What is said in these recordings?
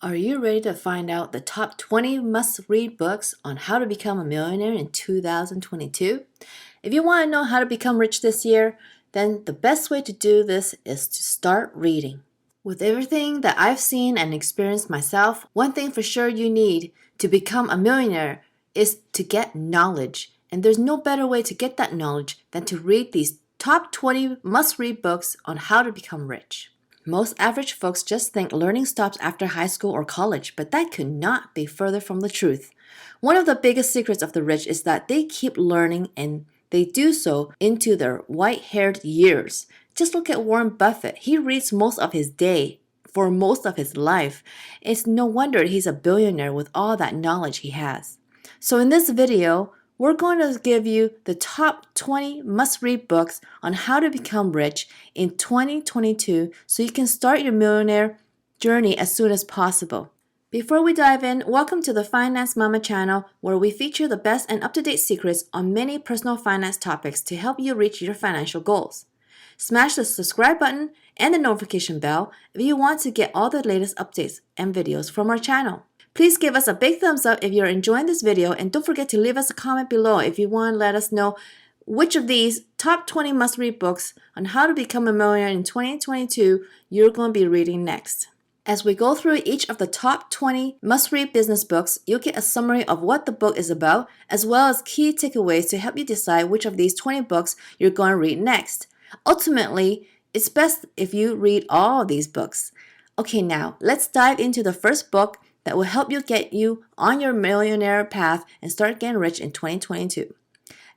Are you ready to find out the top 20 must-read books on how to become a millionaire in 2022? If you want to know how to become rich this year, then the best way to do this is to start reading. With everything that I've seen and experienced myself, one thing for sure you need to become a millionaire is to get knowledge. And there's no better way to get that knowledge than to read these top 20 must-read books on how to become rich. Most average folks just think learning stops after high school or college, but that could not be further from the truth. One of the biggest secrets of the rich is that they keep learning and they do so into their white-haired years. Just look at Warren Buffett. He reads most of his day for most of his life. It's no wonder he's a billionaire with all that knowledge he has. So in this video, we're going to give you the top 20 must-read books on how to become rich in 2022 so you can start your millionaire journey as soon as possible. Before we dive in, welcome to the Finance Mama channel, where we feature the best and up-to-date secrets on many personal finance topics to help you reach your financial goals. Smash the subscribe button and the notification bell if you want to get all the latest updates and videos from our channel. Please give us a big thumbs up if you're enjoying this video, and don't forget to leave us a comment below if you want to let us know which of these top 20 must-read books on how to become a millionaire in 2022 you're going to be reading next. As we go through each of the top 20 must-read business books, you'll get a summary of what the book is about, as well as key takeaways to help you decide which of these 20 books you're going to read next. Ultimately, it's best if you read all of these books. Okay, now let's dive into the first book that will help you get you on your millionaire path and start getting rich in 2022.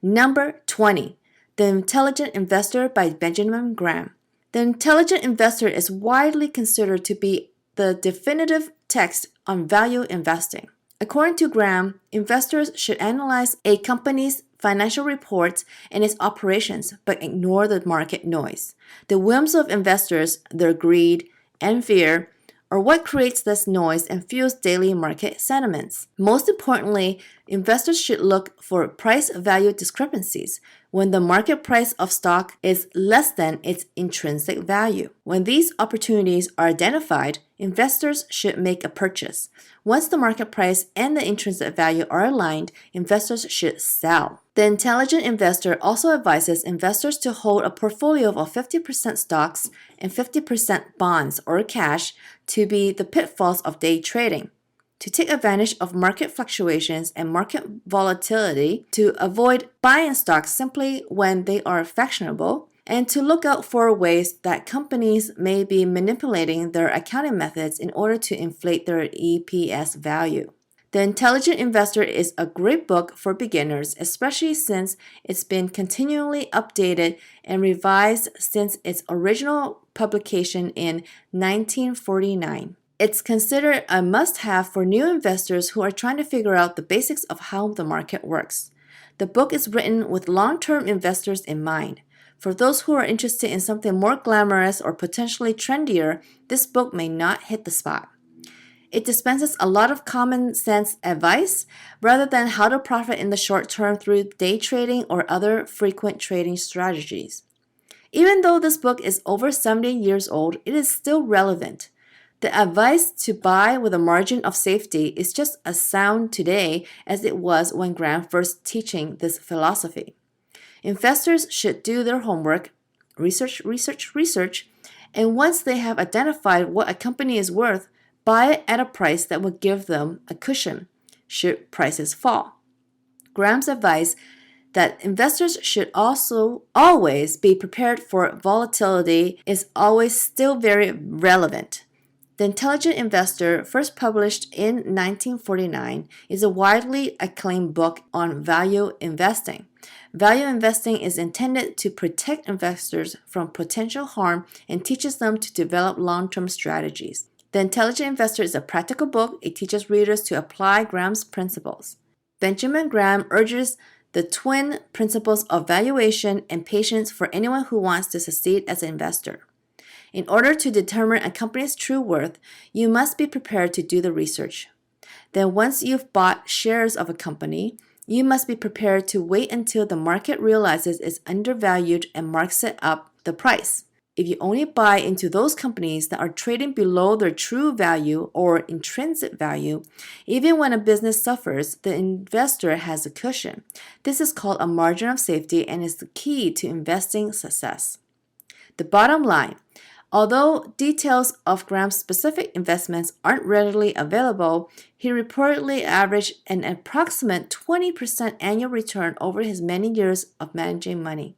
Number 20, The Intelligent Investor by Benjamin Graham. The Intelligent Investor is widely considered to be the definitive text on value investing. According to Graham, investors should analyze a company's financial reports and its operations, but ignore the market noise. The whims of investors, their greed and fear, are what creates this noise and fuels daily market sentiments. Most importantly, investors should look for price-value discrepancies when the market price of stock is less than its intrinsic value. When these opportunities are identified, investors should make a purchase. Once the market price and the intrinsic value are aligned, investors should sell. The Intelligent Investor also advises investors to hold a portfolio of 50% stocks and 50% bonds or cash to be the pitfalls of day trading, to take advantage of market fluctuations and market volatility, to avoid buying stocks simply when they are fashionable, and to look out for ways that companies may be manipulating their accounting methods in order to inflate their EPS value. The Intelligent Investor is a great book for beginners, especially since it's been continually updated and revised since its original publication in 1949. It's considered a must-have for new investors who are trying to figure out the basics of how the market works. The book is written with long-term investors in mind. For those who are interested in something more glamorous or potentially trendier, this book may not hit the spot. It dispenses a lot of common sense advice rather than how to profit in the short term through day trading or other frequent trading strategies. Even though this book is over 70 years old, it is still relevant. The advice to buy with a margin of safety is just as sound today as it was when Graham first teaching this philosophy. Investors should do their homework, research, and once they have identified what a company is worth, buy it at a price that will give them a cushion should prices fall. Graham's advice that investors should also always be prepared for volatility is always still very relevant. The Intelligent Investor, first published in 1949, is a widely acclaimed book on value investing. Value investing is intended to protect investors from potential harm and teaches them to develop long-term strategies. The Intelligent Investor is a practical book. It teaches readers to apply Graham's principles. Benjamin Graham urges the twin principles of valuation and patience for anyone who wants to succeed as an investor. In order to determine a company's true worth, you must be prepared to do the research. Then once you've bought shares of a company, you must be prepared to wait until the market realizes it's undervalued and marks it up the price. If you only buy into those companies that are trading below their true value or intrinsic value, even when a business suffers, the investor has a cushion. This is called a margin of safety and is the key to investing success. The bottom line, although details of Graham's specific investments aren't readily available, he reportedly averaged an approximate 20% annual return over his many years of managing money.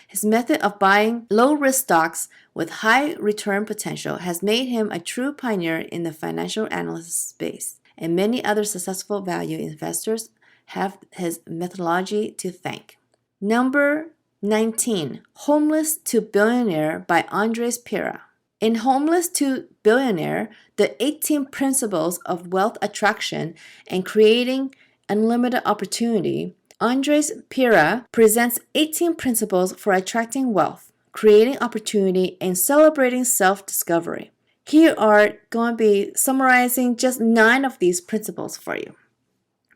His method of buying low-risk stocks with high return potential has made him a true pioneer in the financial analyst space, and many other successful value investors have his methodology to thank. Number 19, Homeless to Billionaire by Andres Pira. In Homeless to Billionaire, the 18 Principles of Wealth Attraction and Creating Unlimited Opportunity, Andres Pira presents 18 principles for attracting wealth, creating opportunity, and celebrating self-discovery. Here are going to be summarizing just 9 of these principles for you.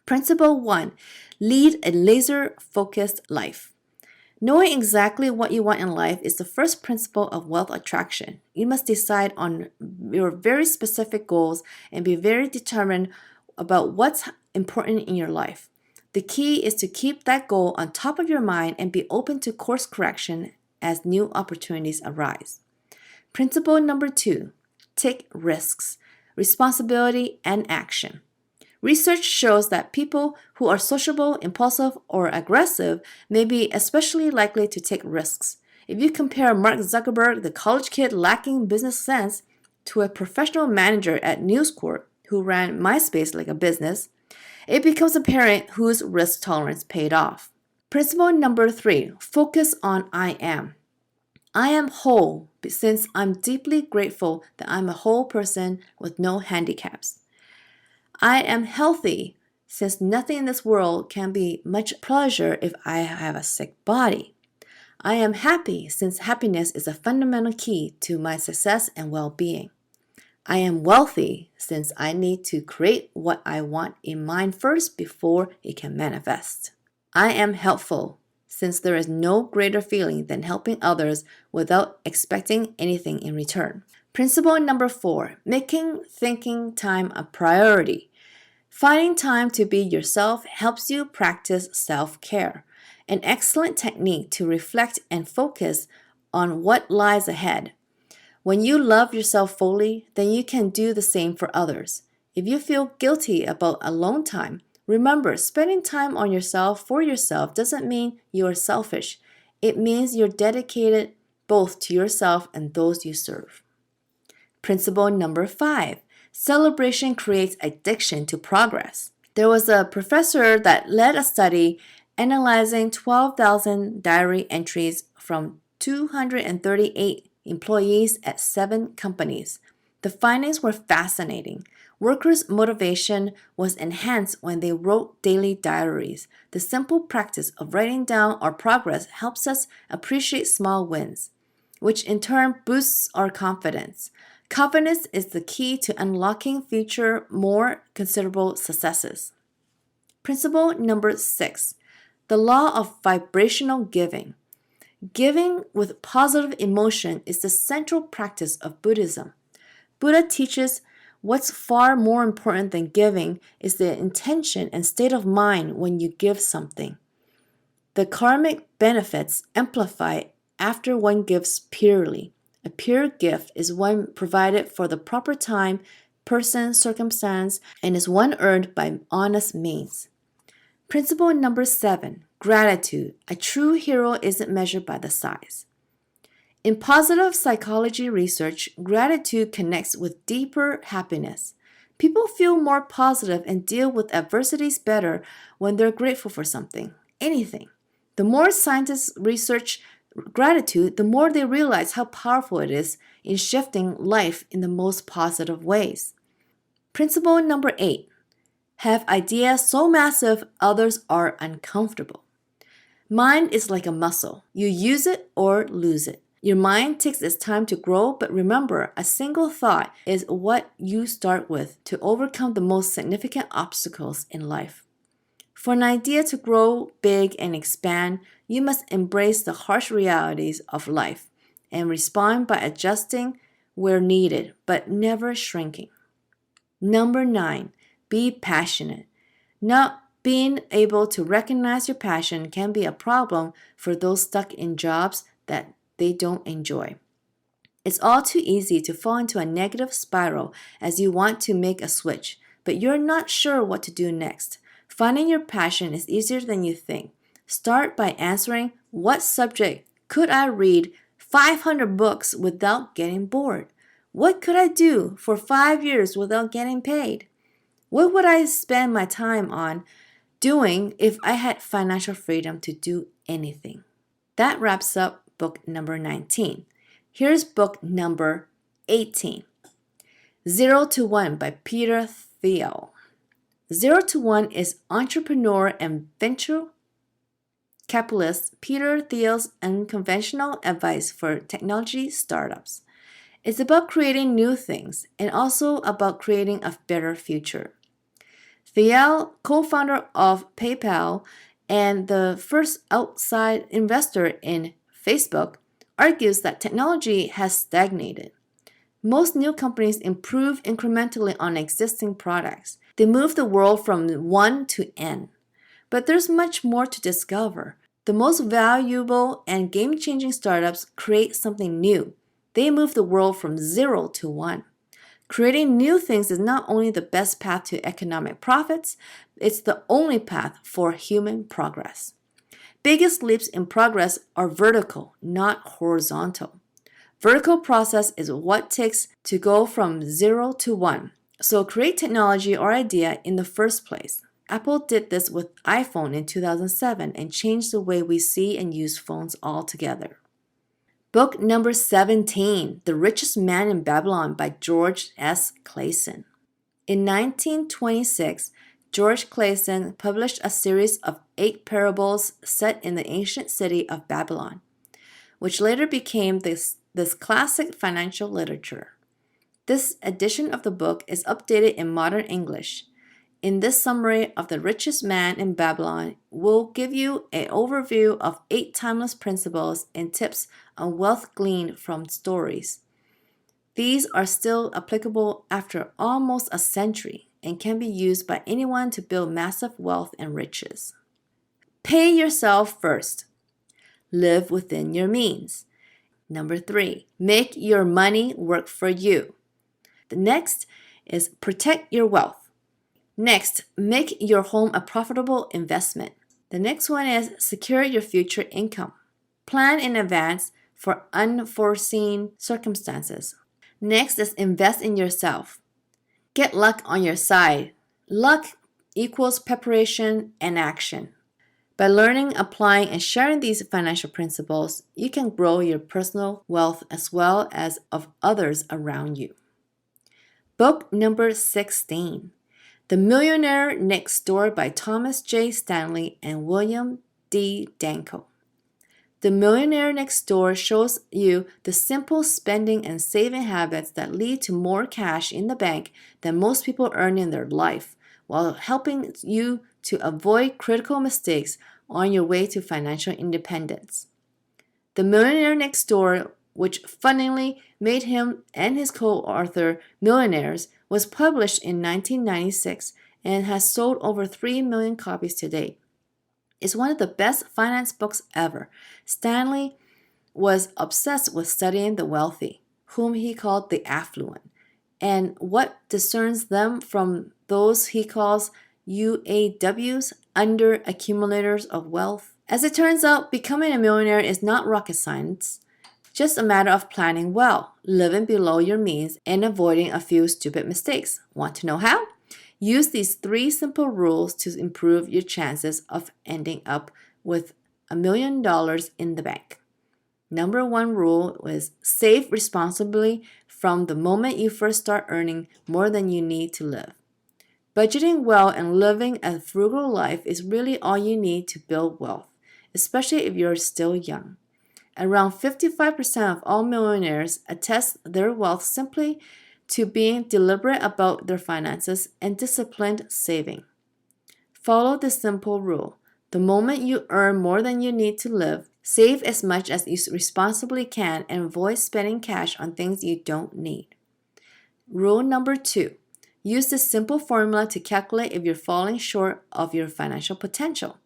Principle 1, lead a laser-focused life. Knowing exactly what you want in life is the first principle of wealth attraction. You must decide on your very specific goals and be very determined about what's important in your life. The key is to keep that goal on top of your mind and be open to course correction as new opportunities arise. Principle number 2, take risks, responsibility, and action. Research shows that people who are sociable, impulsive, or aggressive may be especially likely to take risks. If you compare Mark Zuckerberg, the college kid lacking business sense, to a professional manager at News Corp who ran MySpace like a business, it becomes apparent whose risk tolerance paid off. Principle number 3, focus on I am. I am whole since I'm deeply grateful that I'm a whole person with no handicaps. I am healthy since nothing in this world can be much pleasure if I have a sick body. I am happy since happiness is a fundamental key to my success and well-being. I am wealthy since I need to create what I want in mind first before it can manifest. I am helpful since there is no greater feeling than helping others without expecting anything in return. Principle number 4, making thinking time a priority. Finding time to be yourself helps you practice self-care, an excellent technique to reflect and focus on what lies ahead. When you love yourself fully, then you can do the same for others. If you feel guilty about alone time, remember, spending time on yourself for yourself doesn't mean you are selfish. It means you're dedicated both to yourself and those you serve. Principle number 5, celebration creates addiction to progress. There was a professor that led a study analyzing 12,000 diary entries from 238 employees at 7 companies. The findings were fascinating. Workers' motivation was enhanced when they wrote daily diaries. The simple practice of writing down our progress helps us appreciate small wins, which in turn boosts our confidence. Confidence is the key to unlocking future, more considerable successes. Principle number 6, the law of vibrational giving. Giving with positive emotion is the central practice of Buddhism. Buddha teaches what's far more important than giving is the intention and state of mind when you give something. The karmic benefits amplify after one gives purely. A pure gift is one provided for the proper time, person, circumstance, and is one earned by honest means. Principle number 7, gratitude. A true hero isn't measured by the size. In positive psychology research, gratitude connects with deeper happiness. People feel more positive and deal with adversities better when they're grateful for something, anything. The more scientists research gratitude, the more they realize how powerful it is in shifting life in the most positive ways. Principle number 8, have ideas so massive others are uncomfortable. Mind is like a muscle. You use it or lose it. Your mind takes its time to grow, but remember, a single thought is what you start with to overcome the most significant obstacles in life. For an idea to grow big and expand, you must embrace the harsh realities of life and respond by adjusting where needed, but never shrinking. Number 9, be passionate. Not being able to recognize your passion can be a problem for those stuck in jobs that they don't enjoy. It's all too easy to fall into a negative spiral as you want to make a switch, but you're not sure what to do next. Finding your passion is easier than you think. Start by answering, what subject could I read 500 books without getting bored? What could I do for 5 years without getting paid? What would I spend my time on doing if I had financial freedom to do anything? That wraps up book number 19. Here's book number 18, 0 to 1 by Peter Thiel. 0 to 1 is entrepreneur and venture capitalist Peter Thiel's unconventional advice for technology startups. It's about creating new things and also about creating a better future. Thiel, co-founder of PayPal and the first outside investor in Facebook, argues that technology has stagnated. Most new companies improve incrementally on existing products. They move the world from 1 to N. But there's much more to discover. The most valuable and game-changing startups create something new. They move the world from 0 to 1. Creating new things is not only the best path to economic profits, it's the only path for human progress. Biggest leaps in progress are vertical, not horizontal. Vertical process is what it takes to go from 0 to 1. So create technology or idea in the first place. Apple did this with iPhone in 2007 and changed the way we see and use phones altogether. Book number 17, The Richest Man in Babylon by George S. Clason. In 1926, George Clason published a series of 8 parables set in the ancient city of Babylon, which later became this classic financial literature. This edition of the book is updated in modern English. In this summary of The Richest Man in Babylon, we'll give you an overview of 8 timeless principles and tips on wealth gleaned from stories. These are still applicable after almost a century and can be used by anyone to build massive wealth and riches. Pay yourself first. Live within your means. Number 3, make your money work for you. The next is protect your wealth. Next, make your home a profitable investment. The next one is secure your future income. Plan in advance for unforeseen circumstances. Next is invest in yourself. Get luck on your side. Luck equals preparation and action. By learning, applying, and sharing these financial principles, you can grow your personal wealth as well as of others around you. Book number 16, The Millionaire Next Door by Thomas J. Stanley and William D. Danko. The Millionaire Next Door shows you the simple spending and saving habits that lead to more cash in the bank than most people earn in their life, while helping you to avoid critical mistakes on your way to financial independence. The Millionaire Next Door, which funnily made him and his co-author millionaires, was published in 1996 and has sold over 3 million copies to date. It's one of the best finance books ever. Stanley was obsessed with studying the wealthy, whom he called the affluent, and what discerns them from those he calls UAWs, under accumulators of wealth. As it turns out, becoming a millionaire is not rocket science, just a matter of planning well, living below your means, and avoiding a few stupid mistakes. Want to know how? Use these 3 simple rules to improve your chances of ending up with $1 million in the bank. Number 1 rule is save responsibly from the moment you first start earning more than you need to live. Budgeting well and living a frugal life is really all you need to build wealth, especially if you're still young. Around 55% of all millionaires attest their wealth simply to being deliberate about their finances and disciplined saving. Follow this simple rule. The moment you earn more than you need to live, Save as much as you responsibly can and avoid spending cash on things you don't need. Rule number 2. Use this simple formula to calculate if you're falling short of your financial potential.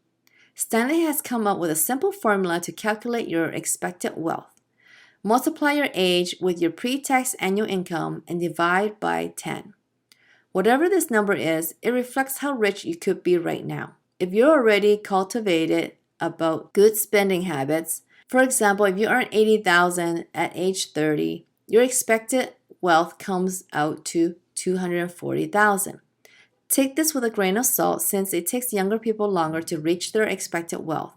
Stanley has come up with a simple formula to calculate your expected wealth. Multiply your age with your pre-tax annual income and divide by 10. Whatever this number is, it reflects how rich you could be right now. If you're already cultivated about good spending habits, for example, if you earn $80,000 at age 30, your expected wealth comes out to $240,000. Take this with a grain of salt since it takes younger people longer to reach their expected wealth.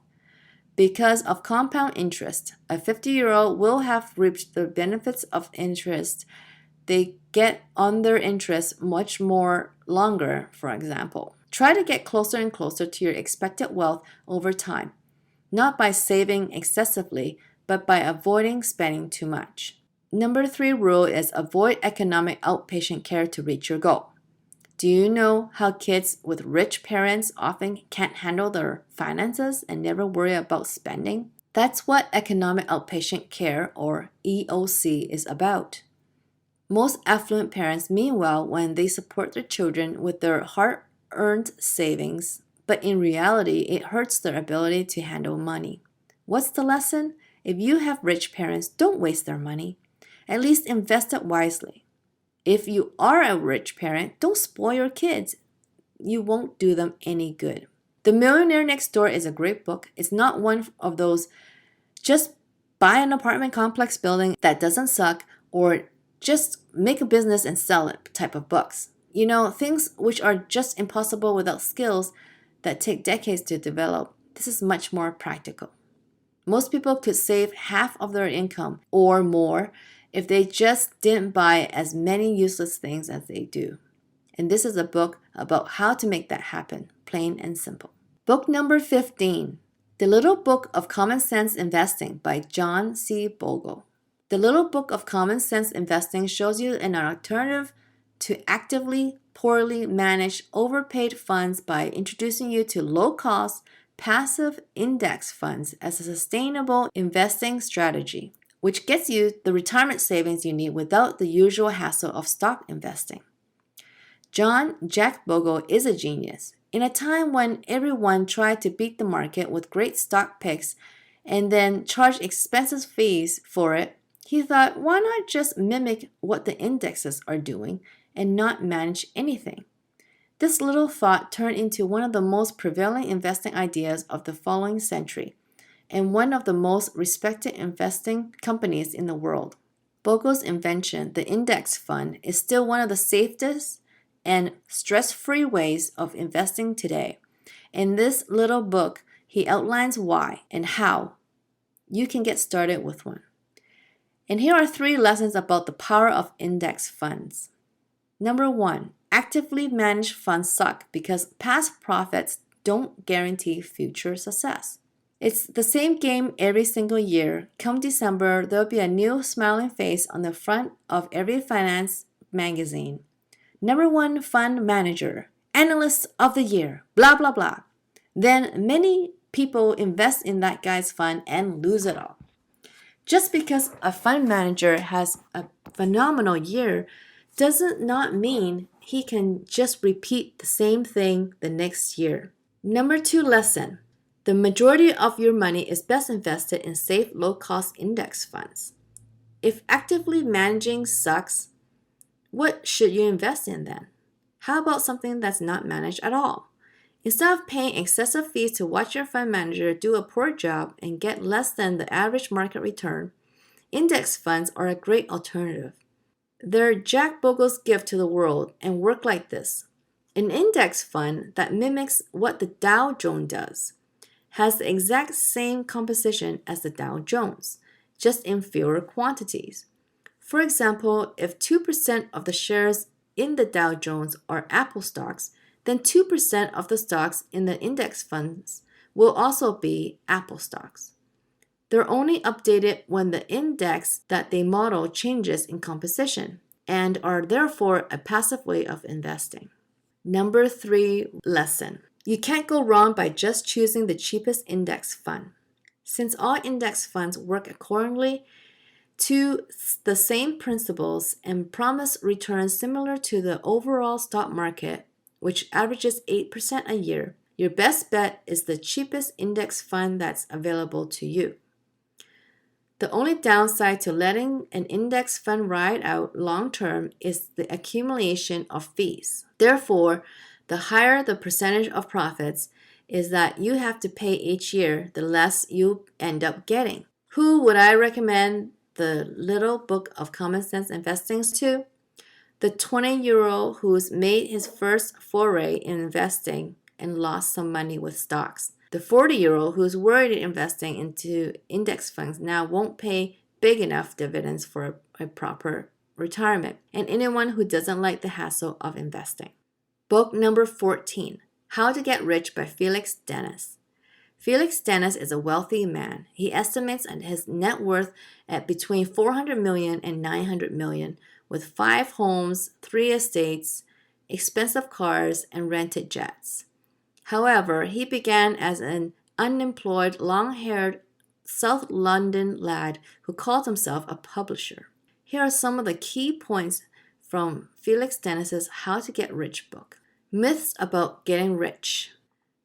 Because of compound interest, a 50-year-old will have reaped the benefits of interest they get on their interest much more longer, for example. Try to get closer and closer to your expected wealth over time, not by saving excessively, but by avoiding spending too much. Number 3 rule is avoid economic outpatient care to reach your goal. Do you know how kids with rich parents often can't handle their finances and never worry about spending? That's what economic outpatient care, or EOC, is about. Most affluent parents mean well when they support their children with their hard-earned savings, but in reality, it hurts their ability to handle money. What's the lesson? If you have rich parents, don't waste their money. At least invest it wisely. If you are a rich parent, don't spoil your kids. You won't do them any good. The Millionaire Next Door is a great book. It's not one of those just buy an apartment complex building that doesn't suck or just make a business and sell it type of books. You know, things which are just impossible without skills that take decades to develop. This is much more practical. Most people could save half of their income or more if they just didn't buy as many useless things as they do. And this is a book about how to make that happen, plain and simple. Book number 15, The Little Book of Common Sense Investing by John C. Bogle. The Little Book of Common Sense Investing shows you an alternative to actively, poorly managed, overpaid funds by introducing you to low-cost, passive index funds as a sustainable investing strategy, which gets you the retirement savings you need without the usual hassle of stock investing. Jack Bogle is a genius. In a time when everyone tried to beat the market with great stock picks and then charge expensive fees for it, he thought, why not just mimic what the indexes are doing and not manage anything? This little thought turned into one of the most prevailing investing ideas of the following century and one of the most respected investing companies in the world. Bogle's invention, the index fund, is still one of the safest and stress-free ways of investing today. In this little book, he outlines why and how you can get started with one. And here are 3 lessons about the power of index funds. Number 1, actively managed funds suck because past profits don't guarantee future success. It's the same game every single year. Come December, there'll be a new smiling face on the front of every finance magazine. Number 1 fund manager, analyst of the year, blah, blah, blah. Then many people invest in that guy's fund and lose it all. Just because a fund manager has a phenomenal year doesn't not mean he can just repeat the same thing the next year. Number 2 lesson. The majority of your money is best invested in safe, low-cost index funds. If actively managing sucks, what should you invest in then? How about something that's not managed at all? Instead of paying excessive fees to watch your fund manager do a poor job and get less than the average market return, index funds are a great alternative. They're Jack Bogle's gift to the world and work like this. An index fund that mimics what the Dow Jones does has the exact same composition as the Dow Jones, just in fewer quantities. For example, if 2% of the shares in the Dow Jones are Apple stocks, then 2% of the stocks in the index funds will also be Apple stocks. They're only updated when the index that they model changes in composition and are therefore a passive way of investing. Number 3 lesson. You can't go wrong by just choosing the cheapest index fund. Since all index funds work accordingly to the same principles and promise returns similar to the overall stock market, which averages 8% a year, your best bet is the cheapest index fund that's available to you. The only downside to letting an index fund ride out long term is the accumulation of fees. Therefore, the higher the percentage of profits is that you have to pay each year, the less you end up getting. Who would I recommend the little book of common sense investing to? The 20-year-old who's made his first foray in investing and lost some money with stocks. The 40-year-old who's worried investing into index funds now won't pay big enough dividends for a proper retirement. And anyone who doesn't like the hassle of investing. Book number 14, How to Get Rich by Felix Dennis. Felix Dennis is a wealthy man. He estimates his net worth at between $400 million and $900 million, with 5 homes, 3 estates, expensive cars, and rented jets. However, he began as an unemployed, long-haired South London lad who called himself a publisher. Here are some of the key points from Felix Dennis's How to Get Rich book. Myths about getting rich.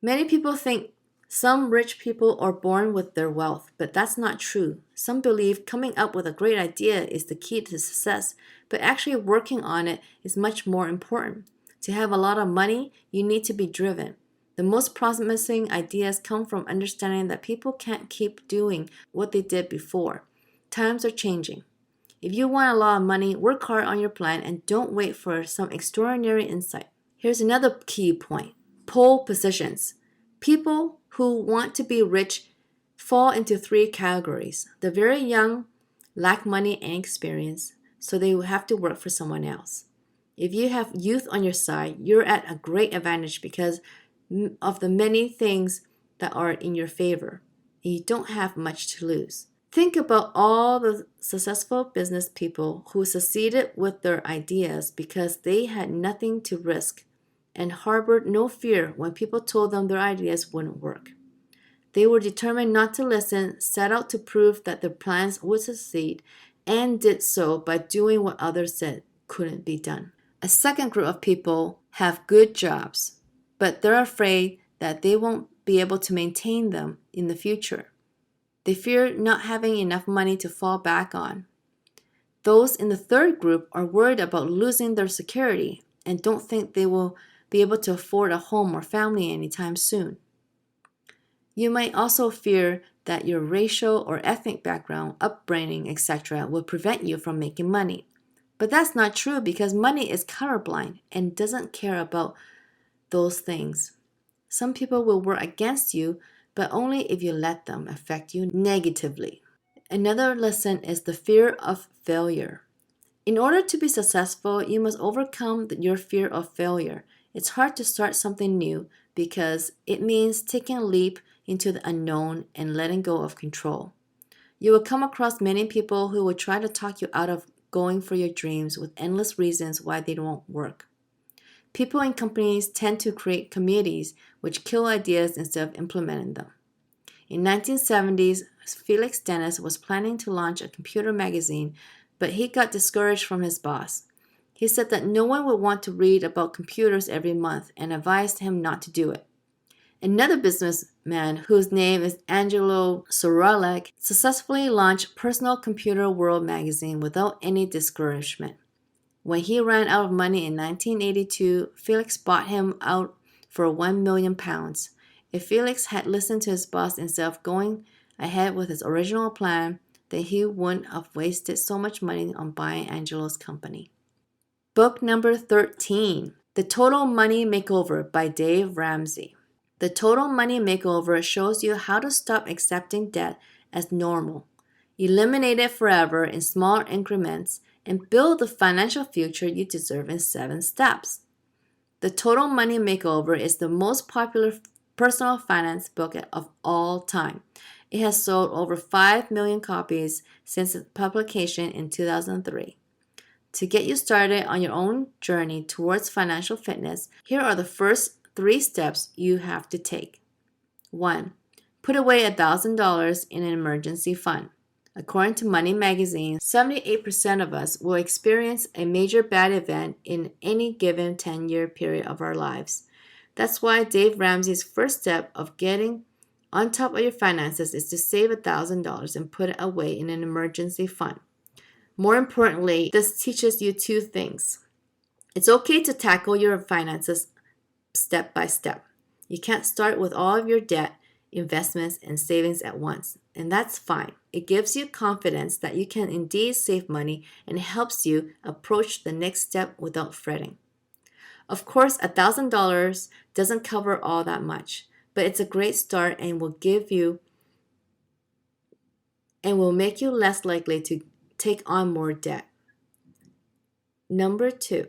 Many people think some rich people are born with their wealth, but that's not true. Some believe coming up with a great idea is the key to success, but actually working on it is much more important. To have a lot of money, you need to be driven. The most promising ideas come from understanding that people can't keep doing what they did before. Times are changing. If you want a lot of money, work hard on your plan and don't wait for some extraordinary insight. Here's another key point. Pole positions. People who want to be rich fall into 3 categories. The very young lack money and experience, so they will have to work for someone else. If you have youth on your side, you're at a great advantage because of the many things that are in your favor. You don't have much to lose. Think about all the successful business people who succeeded with their ideas because they had nothing to risk and harbored no fear when people told them their ideas wouldn't work. They were determined not to listen, set out to prove that their plans would succeed, and did so by doing what others said couldn't be done. A second group of people have good jobs, but they're afraid that they won't be able to maintain them in the future. They fear not having enough money to fall back on. Those in the third group are worried about losing their security and don't think they will be able to afford a home or family anytime soon. You might also fear that your racial or ethnic background, upbringing, etc. will prevent you from making money. But that's not true because money is colorblind and doesn't care about those things. Some people will work against you, but only if you let them affect you negatively. Another lesson is the fear of failure. In order to be successful, you must overcome your fear of failure. It's hard to start something new because it means taking a leap into the unknown and letting go of control. You will come across many people who will try to talk you out of going for your dreams with endless reasons why they won't work. People in companies tend to create committees which kill ideas instead of implementing them. In 1970s, Felix Dennis was planning to launch a computer magazine, but he got discouraged from his boss. He said that no one would want to read about computers every month and advised him not to do it. Another businessman, whose name is Angelo Sorelek, successfully launched Personal Computer World magazine without any discouragement. When he ran out of money in 1982, Felix bought him out for £1 million. If Felix had listened to his boss instead of going ahead with his original plan, then he wouldn't have wasted so much money on buying Angelo's company. Book number 13, The Total Money Makeover by Dave Ramsey. The Total Money Makeover shows you how to stop accepting debt as normal, eliminate it forever in small increments, and build the financial future you deserve in 7 steps. The Total Money Makeover is the most popular personal finance book of all time. It has sold over 5 million copies since its publication in 2003. To get you started on your own journey towards financial fitness, here are the first 3 steps you have to take. 1. Put away $1,000 in an emergency fund. According to Money Magazine, 78% of us will experience a major bad event in any given 10-year period of our lives. That's why Dave Ramsey's first step of getting on top of your finances is to save $1,000 and put it away in an emergency fund. More importantly, this teaches you two things. It's okay to tackle your finances step by step. You can't start with all of your debt, investments, and savings at once, and that's fine. It gives you confidence that you can indeed save money and helps you approach the next step without fretting. Of course, $1,000 doesn't cover all that much, but it's a great start and will make you less likely to take on more debt. Number 2,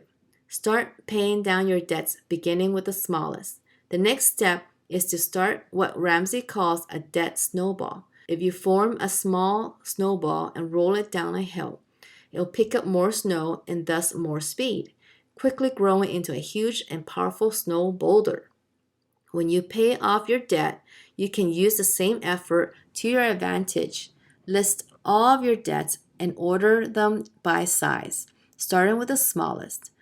start paying down your debts beginning with the smallest. The next step is to start what Ramsey calls a debt snowball. If you form a small snowball and roll it down a hill, it'll pick up more snow and thus more speed, quickly growing into a huge and powerful snow boulder. When you pay off your debt, you can use the same effort to your advantage. List all of your debts and order them by size, starting with the smallest.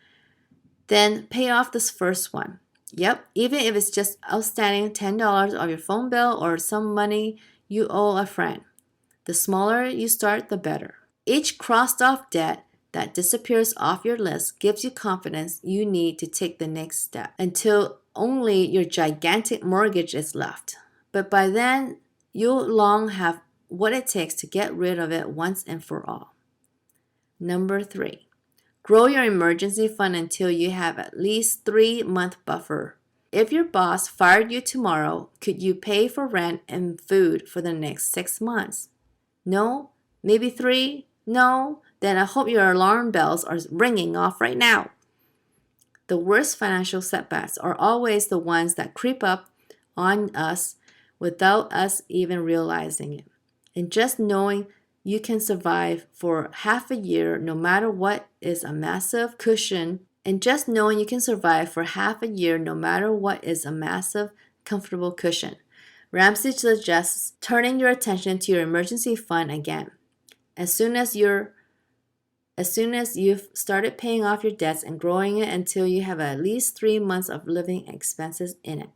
Then pay off this first one. Yep, even if it's just outstanding $10 of your phone bill or some money you owe a friend. The smaller you start, the better. Each crossed off debt that disappears off your list gives you confidence you need to take the next step until only your gigantic mortgage is left. But by then, you'll long have what it takes to get rid of it once and for all. Number 3. Grow your emergency fund until you have at least 3-month buffer. If your boss fired you tomorrow, could you pay for rent and food for the next 6 months? No? Maybe 3? No? Then I hope your alarm bells are ringing off right now. The worst financial setbacks are always the ones that creep up on us without us even realizing it. And just knowing you can survive for half a year no matter what is a massive cushion. Comfortable cushion. Ramsey suggests turning your attention to your emergency fund again. As soon as you've started paying off your debts and growing it until you have at least 3 months of living expenses in it.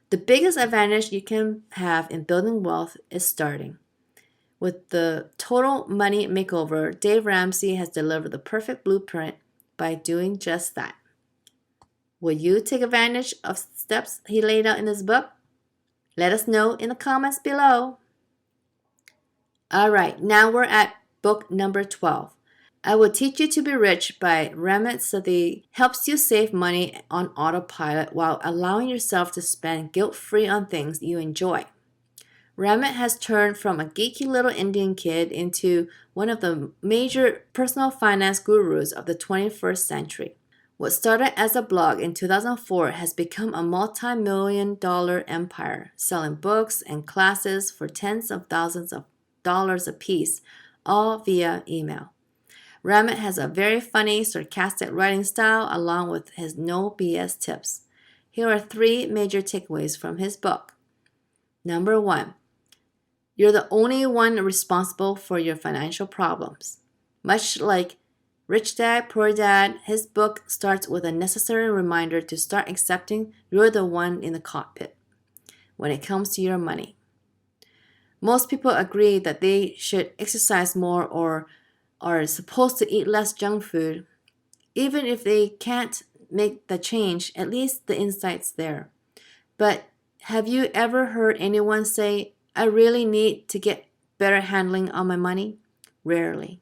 The biggest advantage you can have in building wealth is starting. With the Total Money Makeover, Dave Ramsey has delivered the perfect blueprint by doing just that. Will you take advantage of steps he laid out in this book? Let us know in the comments below. All right, now we're at book number 12. I Will Teach You to Be Rich by Ramit Sethi helps you save money on autopilot while allowing yourself to spend guilt-free on things you enjoy. Ramit has turned from a geeky little Indian kid into one of the major personal finance gurus of the 21st century. What started as a blog in 2004 has become a multi-million-dollar empire, selling books and classes for tens of thousands of dollars a piece, all via email. Ramit has a very funny, sarcastic writing style along with his no BS tips. Here are 3 major takeaways from his book. Number 1. You're the only one responsible for your financial problems. Much like Rich Dad, Poor Dad, his book starts with a necessary reminder to start accepting you're the one in the cockpit when it comes to your money. Most people agree that they should exercise more or are supposed to eat less junk food. Even if they can't make the change, at least the insight's there. But have you ever heard anyone say, I really need to get better handling on my money? Rarely.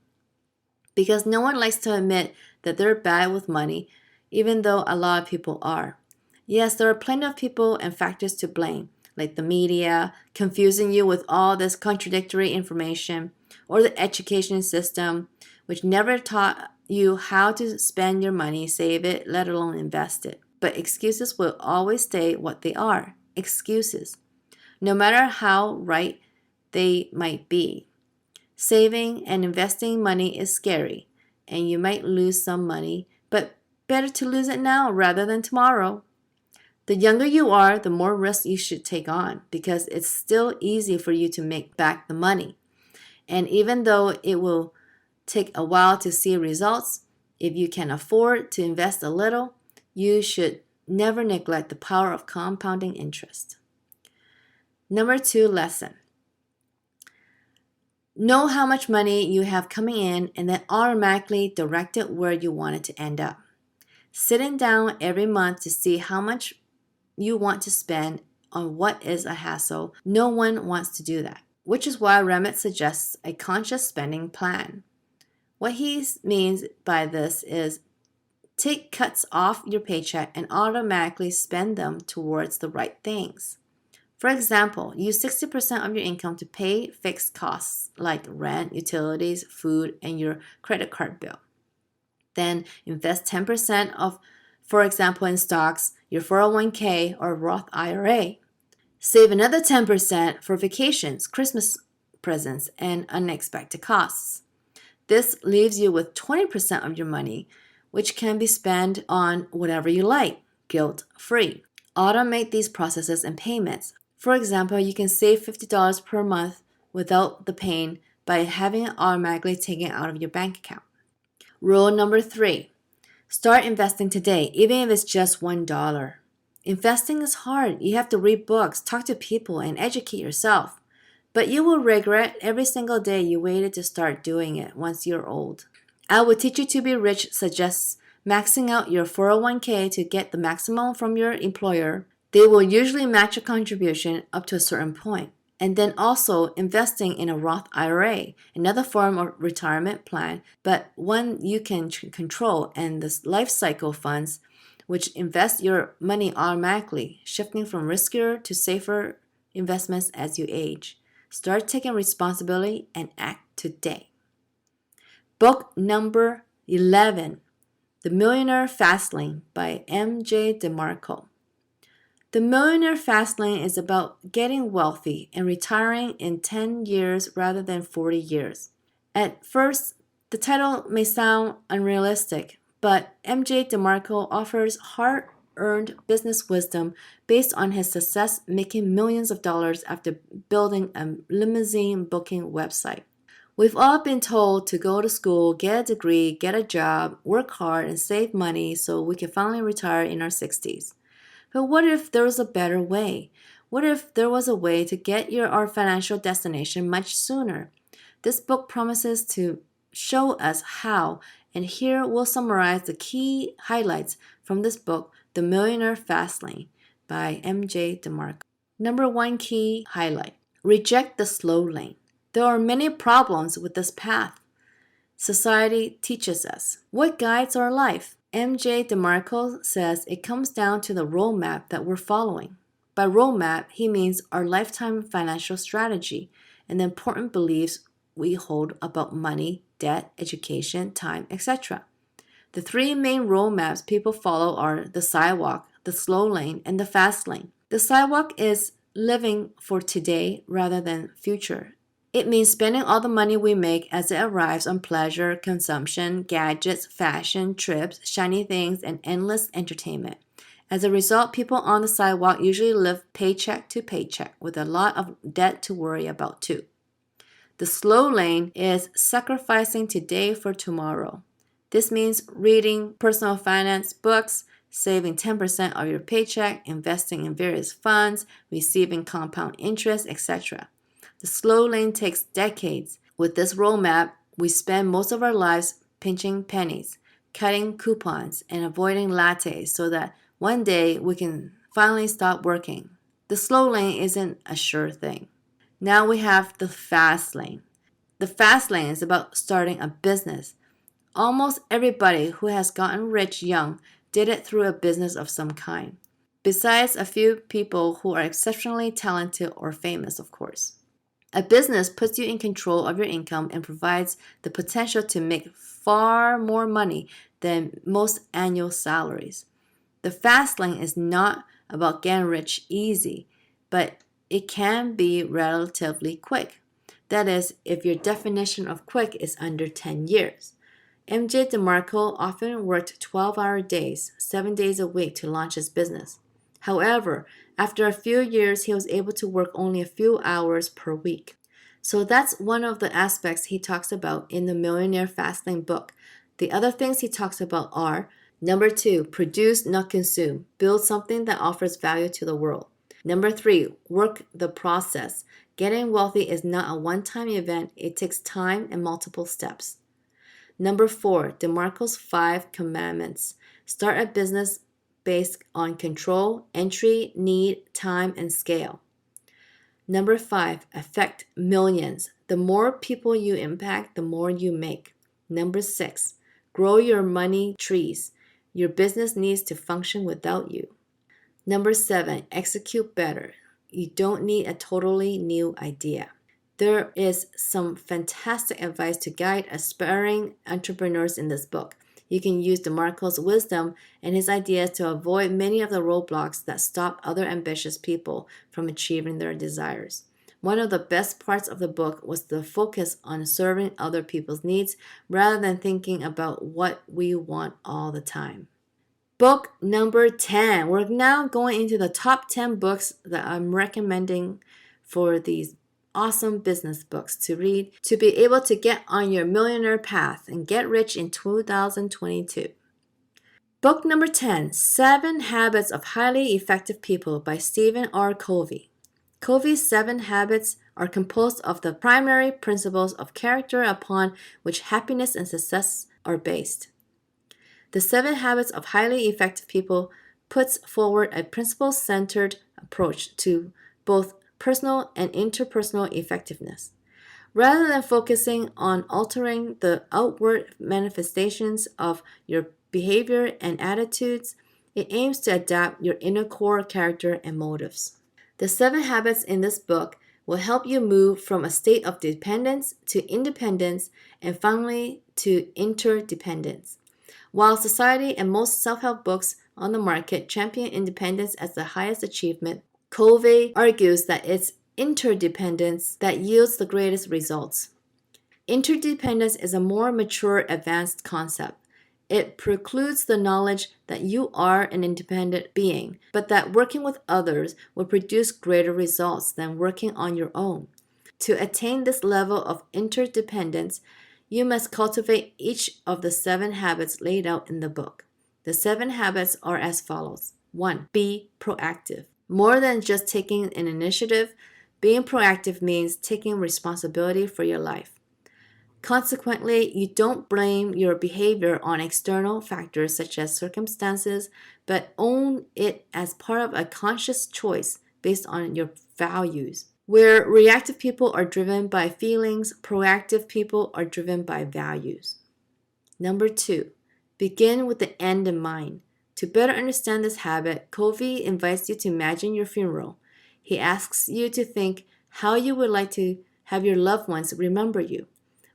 Because no one likes to admit that they're bad with money, even though a lot of people are. Yes, there are plenty of people and factors to blame, like the media, confusing you with all this contradictory information, or the education system, which never taught you how to spend your money, save it, let alone invest it. But excuses will always stay what they are, excuses, no matter how right they might be. Saving and investing money is scary, and you might lose some money, but better to lose it now rather than tomorrow. The younger you are, the more risk you should take on because it's still easy for you to make back the money. And even though it will take a while to see results, if you can afford to invest a little, you should never neglect the power of compounding interest. Number 2 lesson. Know how much money you have coming in and then automatically direct it where you want it to end up. Sitting down every month to see how much you want to spend on what is a hassle. No one wants to do that, which is why Remit suggests a conscious spending plan. What he means by this is take cuts off your paycheck and automatically spend them towards the right things. For example, use 60% of your income to pay fixed costs like rent, utilities, food, and your credit card bill. Then invest 10% of, for example, in stocks, your 401k, or Roth IRA. Save another 10% for vacations, Christmas presents, and unexpected costs. This leaves you with 20% of your money, which can be spent on whatever you like, guilt-free. Automate these processes and payments. For example, you can save $50 per month without the pain by having it automatically taken out of your bank account. Rule number 3. Start investing today, even if it's just $1. Investing is hard. You have to read books, talk to people, and educate yourself. But you will regret every single day you waited to start doing it once you're old. I Will Teach You to Be Rich suggests maxing out your 401k to get the maximum from your employer. They will usually match your contribution up to a certain point. And then also investing in a Roth IRA, another form of retirement plan, but one you can control, and the life cycle funds, which invest your money automatically, shifting from riskier to safer investments as you age. Start taking responsibility and act today. Book number 11, The Millionaire Fastlane by M.J. DeMarco. The Millionaire Fastlane is about getting wealthy and retiring in 10 years rather than 40 years. At first, the title may sound unrealistic, but M.J. DeMarco offers hard-earned business wisdom based on his success making millions of dollars after building a limousine booking website. We've all been told to go to school, get a degree, get a job, work hard, and save money so we can finally retire in our 60s. But what if there was a better way? What if there was a way to get our financial destination much sooner? This book promises to show us how, and here we'll summarize the key highlights from this book, The Millionaire Fastlane by M.J. DeMarco. Number 1 key highlight: reject the slow lane. There are many problems with this path. Society teaches us. What guides our life? M.J. DeMarco says it comes down to the roadmap that we're following. By roadmap, he means our lifetime financial strategy and the important beliefs we hold about money, debt, education, time, etc. The 3 main roadmaps people follow are the sidewalk, the slow lane, and the fast lane. The sidewalk is living for today rather than future. It means spending all the money we make as it arrives on pleasure, consumption, gadgets, fashion, trips, shiny things, and endless entertainment. As a result, people on the sidewalk usually live paycheck to paycheck with a lot of debt to worry about too. The slow lane is sacrificing today for tomorrow. This means reading personal finance books, saving 10% of your paycheck, investing in various funds, receiving compound interest, etc. The slow lane takes decades. With this roadmap, we spend most of our lives pinching pennies, cutting coupons, and avoiding lattes so that one day we can finally stop working. The slow lane isn't a sure thing. Now we have the fast lane. The fast lane is about starting a business. Almost everybody who has gotten rich young did it through a business of some kind, besides a few people who are exceptionally talented or famous, of course. A business puts you in control of your income and provides the potential to make far more money than most annual salaries. The fast lane is not about getting rich easy, but it can be relatively quick. That is, if your definition of quick is under 10 years. M.J. DeMarco often worked 12-hour days, 7 days a week to launch his business. However, after a few years, he was able to work only a few hours per week. So that's one of the aspects he talks about in the Millionaire Fastlane book. The other things he talks about are number 2, produce, not consume. Build something that offers value to the world. Number 3, work the process. Getting wealthy is not a one-time event. It takes time and multiple steps. Number 4, DeMarco's 5 commandments. Start a business based on control, entry, need, time, and scale. Number 5, affect millions. The more people you impact, the more you make. Number 6, grow your money trees. Your business needs to function without you. Number 7, execute better. You don't need a totally new idea. There is some fantastic advice to guide aspiring entrepreneurs in this book. You can use DeMarco's wisdom and his ideas to avoid many of the roadblocks that stop other ambitious people from achieving their desires. One of the best parts of the book was the focus on serving other people's needs rather than thinking about what we want all the time. Book number 10. We're now going into the top 10 books that I'm recommending for these awesome business books to read to be able to get on your millionaire path and get rich in 2022. Book number 10, 7 Habits of Highly Effective People by Stephen R. Covey. Covey's 7 habits are composed of the primary principles of character upon which happiness and success are based. The 7 Habits of Highly Effective People puts forward a principle-centered approach to both personal and interpersonal effectiveness. Rather than focusing on altering the outward manifestations of your behavior and attitudes, it aims to adapt your inner core character and motives. The 7 habits in this book will help you move from a state of dependence to independence and finally to interdependence. While society and most self-help books on the market champion independence as the highest achievement, Covey argues that it's interdependence that yields the greatest results. Interdependence is a more mature, advanced concept. It precludes the knowledge that you are an independent being, but that working with others will produce greater results than working on your own. To attain this level of interdependence, you must cultivate each of the 7 habits laid out in the book. The 7 habits are as follows. 1. Be proactive. More than just taking an initiative, being proactive means taking responsibility for your life. Consequently, you don't blame your behavior on external factors such as circumstances, but own it as part of a conscious choice based on your values. Where reactive people are driven by feelings, proactive people are driven by values. Number 2, begin with the end in mind. To better understand this habit, Covey invites you to imagine your funeral. He asks you to think how you would like to have your loved ones remember you,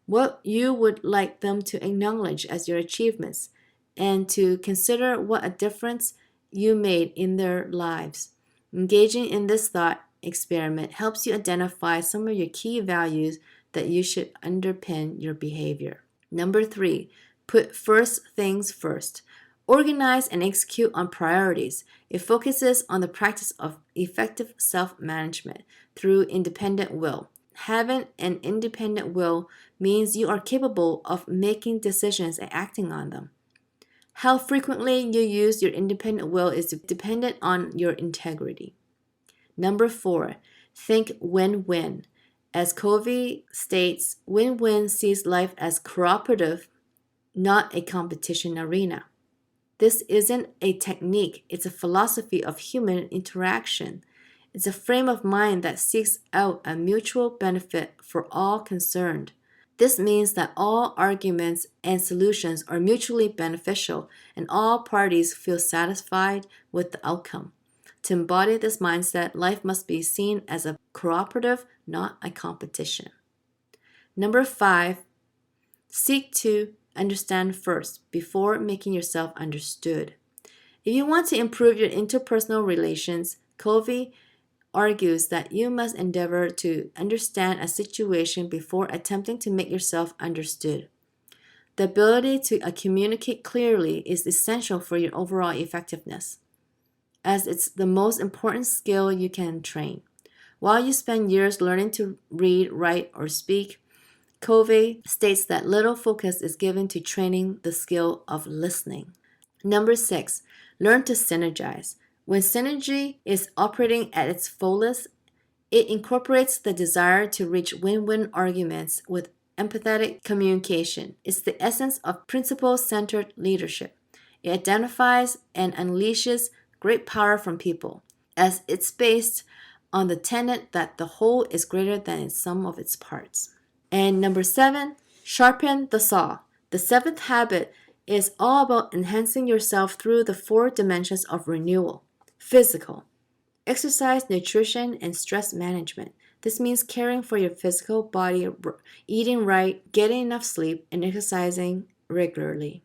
what you would like them to acknowledge as your achievements, and to consider what a difference you made in their lives. Engaging in this thought experiment helps you identify some of your key values that you should underpin your behavior. Number 3, put first things first. Organize and execute on priorities. It focuses on the practice of effective self-management through independent will. Having an independent will means you are capable of making decisions and acting on them. How frequently you use your independent will is dependent on your integrity. Number 4, think win-win. As Covey states, win-win sees life as cooperative, not a competition arena. This isn't a technique, it's a philosophy of human interaction. It's a frame of mind that seeks out a mutual benefit for all concerned. This means that all arguments and solutions are mutually beneficial and all parties feel satisfied with the outcome. To embody this mindset, life must be seen as a cooperative, not a competition. Number 5, seek to understand first before making yourself understood. If you want to improve your interpersonal relations, Covey argues that you must endeavor to understand a situation before attempting to make yourself understood. The ability to communicate clearly is essential for your overall effectiveness. as it's the most important skill you can train. While you spend years learning to read, write, or speak, Covey states that little focus is given to training the skill of listening. Number 6, learn to synergize. When synergy is operating at its fullest, it incorporates the desire to reach win-win arguments with empathetic communication. It's the essence of principle-centered leadership. It identifies and unleashes great power from people, as it's based on the tenet that the whole is greater than the sum of its parts. And number 7, sharpen the saw. The 7th habit is all about enhancing yourself through the 4 dimensions of renewal. Physical, exercise, nutrition, and stress management. This means caring for your physical body, eating right, getting enough sleep, and exercising regularly.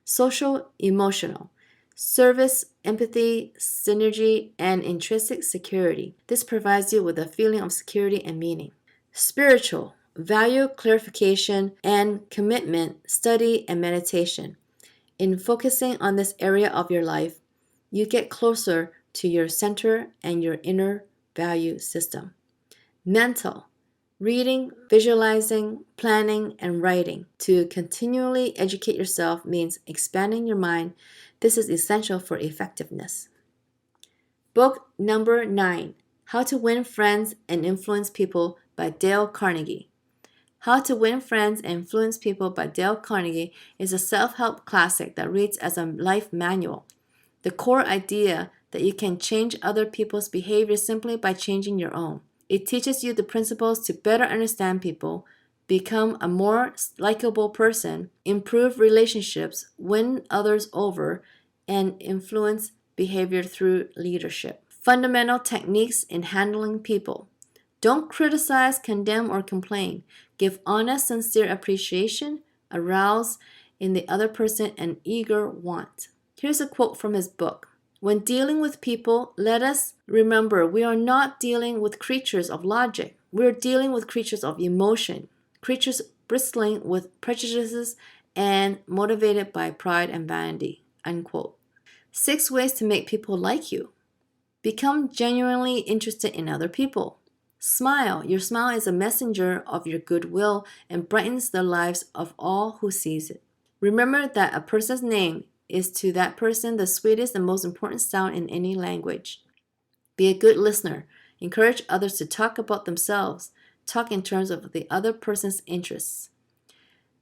Social, emotional, service, empathy, synergy, and intrinsic security. This provides you with a feeling of security and meaning. Spiritual, value, clarification, and commitment, study, and meditation. In focusing on this area of your life, you get closer to your center and your inner value system. Mental, reading, visualizing, planning, and writing. To continually educate yourself means expanding your mind. This is essential for effectiveness. Book number 9, How to Win Friends and Influence People by Dale Carnegie. How to Win Friends and Influence People by Dale Carnegie is a self-help classic that reads as a life manual. The core idea that you can change other people's behavior simply by changing your own. It teaches you the principles to better understand people, become a more likable person, improve relationships, win others over, and influence behavior through leadership. Fundamental techniques in handling people. Don't criticize, condemn, or complain. Give honest, sincere appreciation, arouse in the other person an eager want. Here's a quote from his book. When dealing with people, let us remember we are not dealing with creatures of logic. We're dealing with creatures of emotion, creatures bristling with prejudices and motivated by pride and vanity. Unquote. 6 ways to make people like you. Become genuinely interested in other people. Smile. Your smile is a messenger of your goodwill and brightens the lives of all who sees it. Remember that a person's name is to that person the sweetest and most important sound in any language. Be a good listener. Encourage others to talk about themselves. Talk in terms of the other person's interests.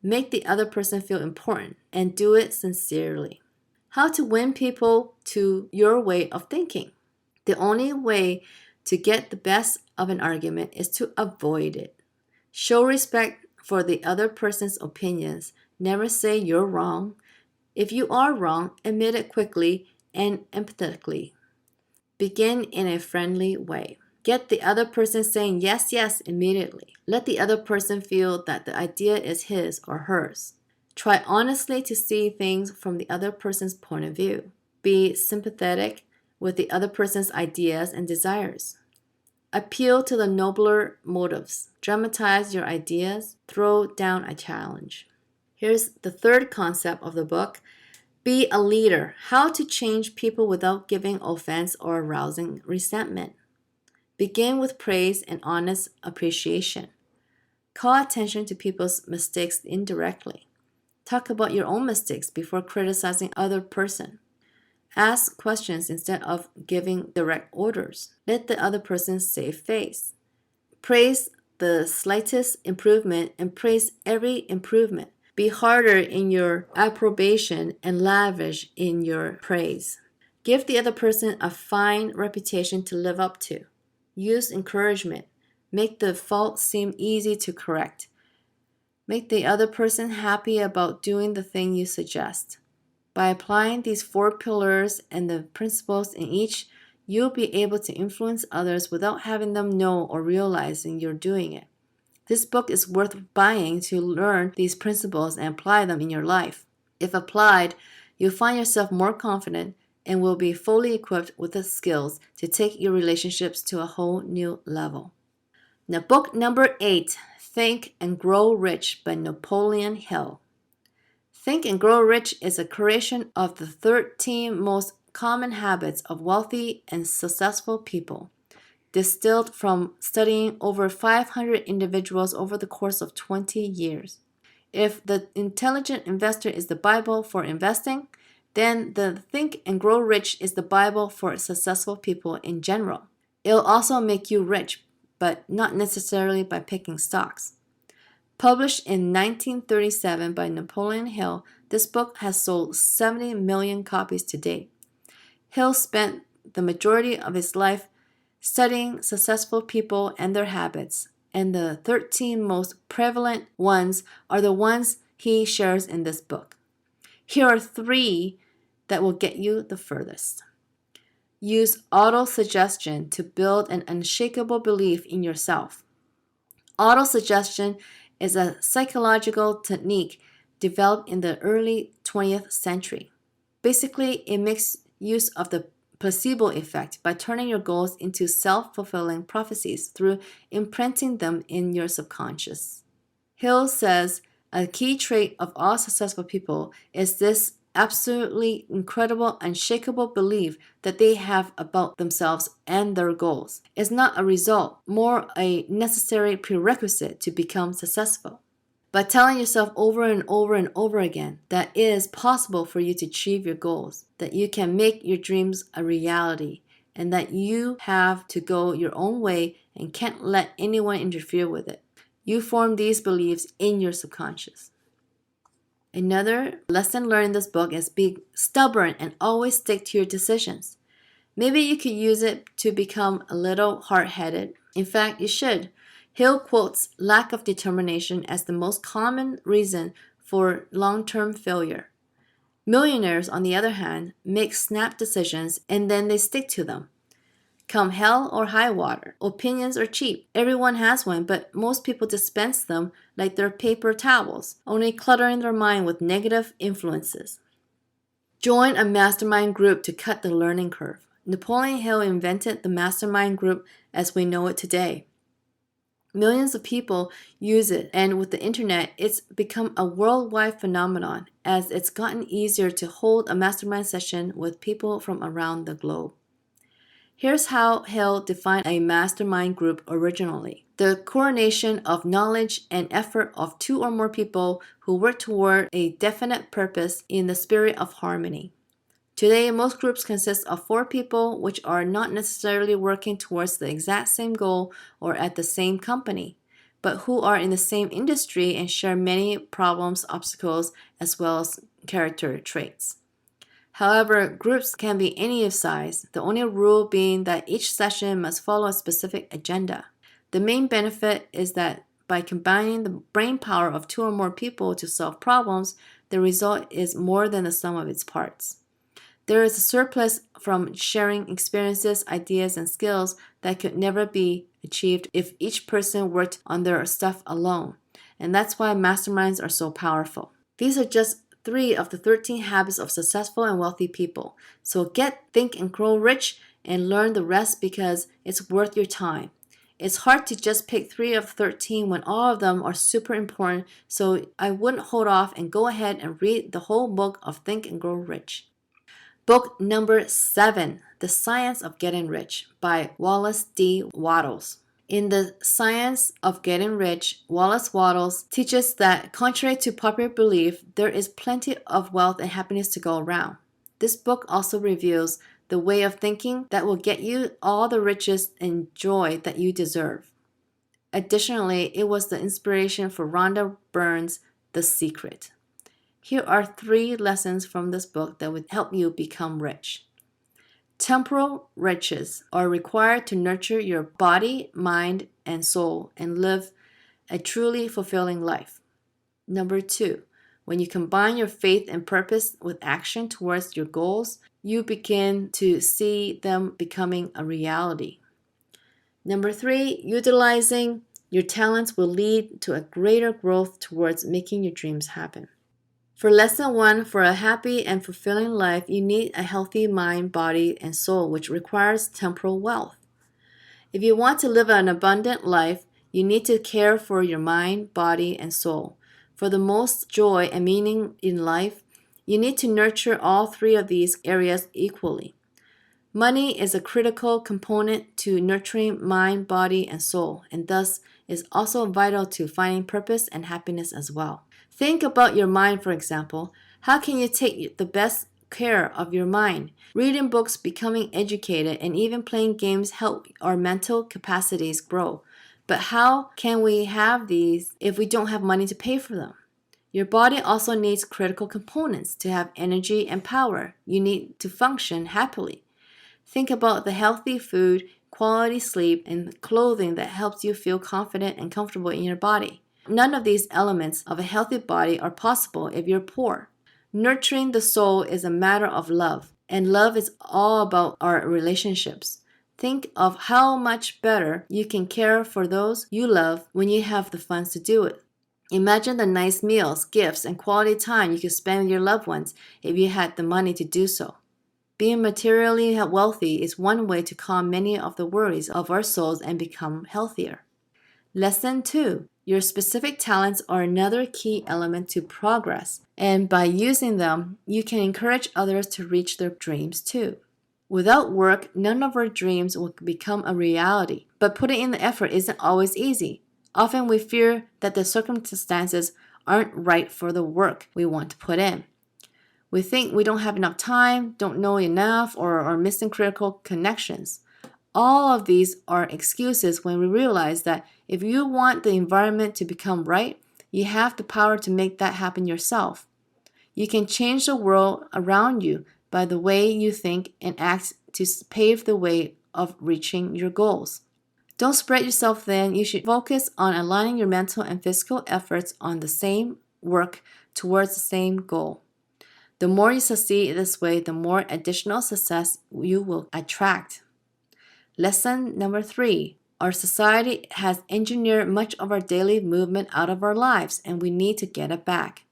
Make the other person feel important and do it sincerely. How to win people to your way of thinking. The only way to get the best of an argument is to avoid it. Show respect for the other person's opinions. Never say you're wrong. If you are wrong, admit it quickly and empathetically. Begin in a friendly way. Get the other person saying yes, yes immediately. Let the other person feel that the idea is his or hers. Try honestly to see things from the other person's point of view. Be sympathetic with the other person's ideas and desires. Appeal to the nobler motives. Dramatize your ideas. Throw down a challenge. Here's the 3rd concept of the book. Be a leader. How to change people without giving offense or arousing resentment. Begin with praise and honest appreciation. Call attention to people's mistakes indirectly. Talk about your own mistakes before criticizing other person. Ask questions instead of giving direct orders. Let the other person save face. Praise the slightest improvement and praise every improvement. Be harder in your approbation and lavish in your praise. Give the other person a fine reputation to live up to. Use encouragement. Make the fault seem easy to correct. Make the other person happy about doing the thing you suggest. By applying these 4 pillars and the principles in each, you'll be able to influence others without having them know or realizing you're doing it. This book is worth buying to learn these principles and apply them in your life. If applied, you'll find yourself more confident and will be fully equipped with the skills to take your relationships to a whole new level. Now, book number 8, Think and Grow Rich by Napoleon Hill. Think and Grow Rich is a creation of the 13 most common habits of wealthy and successful people, distilled from studying over 500 individuals over the course of 20 years. If The Intelligent Investor is the Bible for investing, then the Think and Grow Rich is the Bible for successful people in general. It'll also make you rich, but not necessarily by picking stocks. Published in 1937 by Napoleon Hill, this book has sold 70 million copies to date. Hill spent the majority of his life studying successful people and their habits, and the 13 most prevalent ones are the ones he shares in this book. Here are 3 that will get you the furthest. Use auto-suggestion to build an unshakable belief in yourself. Auto-suggestion is a psychological technique developed in the early 20th century. Basically, it makes use of the placebo effect by turning your goals into self-fulfilling prophecies through imprinting them in your subconscious. Hill says a key trait of all successful people is this absolutely incredible, unshakable belief that they have about themselves and their goals. It's not a result, more a necessary prerequisite to become successful. By telling yourself over and over and over again that it is possible for you to achieve your goals, that you can make your dreams a reality, and that you have to go your own way and can't let anyone interfere with it, you form these beliefs in your subconscious. Another lesson learned in this book is be stubborn and always stick to your decisions. Maybe you could use it to become a little hard-headed. In fact, you should. Hill quotes lack of determination as the most common reason for long-term failure. Millionaires, on the other hand, make snap decisions and then they stick to them. Come hell or high water, opinions are cheap. Everyone has one, but most people dispense them like they're paper towels, only cluttering their mind with negative influences. Join a mastermind group to cut the learning curve. Napoleon Hill invented the mastermind group as we know it today. Millions of people use it, and with the internet, it's become a worldwide phenomenon as it's gotten easier to hold a mastermind session with people from around the globe. Here's how Hill defined a mastermind group originally: the coordination of knowledge and effort of 2 or more people who work toward a definite purpose in the spirit of harmony. Today, most groups consist of 4 people which are not necessarily working towards the exact same goal or at the same company, but who are in the same industry and share many problems, obstacles, as well as character traits. However, groups can be any of size, the only rule being that each session must follow a specific agenda. The main benefit is that by combining the brain power of 2 or more people to solve problems, the result is more than the sum of its parts. There is a surplus from sharing experiences, ideas, and skills that could never be achieved if each person worked on their stuff alone, and that's why masterminds are so powerful. These are just 3 of the 13 habits of successful and wealthy people. So think and grow rich and learn the rest because it's worth your time. It's hard to just pick 3 of 13 when all of them are super important, so I wouldn't hold off and go ahead and read the whole book of Think and Grow Rich. Book number 7, The Science of Getting Rich by Wallace D. Wattles. In The Science of Getting Rich, Wallace Wattles teaches that, contrary to popular belief, there is plenty of wealth and happiness to go around. This book also reveals the way of thinking that will get you all the riches and joy that you deserve. Additionally, it was the inspiration for Rhonda Byrne's The Secret. Here are 3 lessons from this book that would help you become rich. Temporal riches are required to nurture your body, mind, and soul and live a truly fulfilling life. Number 2, when you combine your faith and purpose with action towards your goals, you begin to see them becoming a reality. Number 3, utilizing your talents will lead to a greater growth towards making your dreams happen. For lesson 1, for a happy and fulfilling life, you need a healthy mind, body, and soul, which requires temporal wealth. If you want to live an abundant life, you need to care for your mind, body, and soul. For the most joy and meaning in life, You need to nurture all three of these areas equally. Money is a critical component to nurturing mind, body, and soul, and thus is also vital to finding purpose and happiness as well. Think about your mind, for example. How can you take the best care of your mind? Reading books, becoming educated, and even playing games help our mental capacities grow. But how can we have these if we don't have money to pay for them? Your body also needs critical components to have energy and power. You need to function happily. Think about the healthy food, quality sleep, and clothing that helps you feel confident and comfortable in your body. None of these elements of a healthy body are possible if you're poor. Nurturing the soul is a matter of love, and love is all about our relationships. Think of how much better you can care for those you love when you have the funds to do it. Imagine the nice meals, gifts, and quality time you could spend with your loved ones if you had the money to do so. Being materially wealthy is one way to calm many of the worries of our souls and become healthier. Lesson 2. Your specific talents are another key element to progress, and by using them, you can encourage others to reach their dreams too. Without work, none of our dreams will become a reality, but putting in the effort isn't always easy. Often we fear that the circumstances aren't right for the work we want to put in. We think we don't have enough time, don't know enough, or are missing critical connections. All of these are excuses when we realize that if you want the environment to become right, you have the power to make that happen yourself. You can change the world around you by the way you think and act to pave the way of reaching your goals. Don't spread yourself thin. You should focus on aligning your mental and physical efforts on the same work towards the same goal. The more you succeed this way, the more additional success you will attract. Lesson number 3. Our society has engineered much of our daily movement out of our lives, and we need to get it back.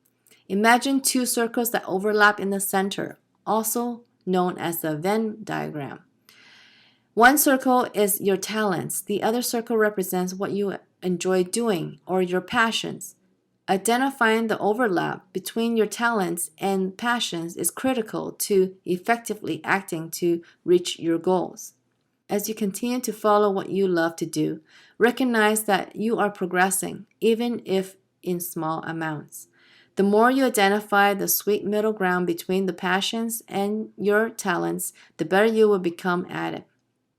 Imagine two circles that overlap in the center, also known as the Venn diagram. One circle is your talents. The other circle represents what you enjoy doing or your passions. Identifying the overlap between your talents and passions is critical to effectively acting to reach your goals. As you continue to follow what you love to do, recognize that you are progressing, even if in small amounts. The more you identify the sweet middle ground between the passions and your talents, the better you will become at it.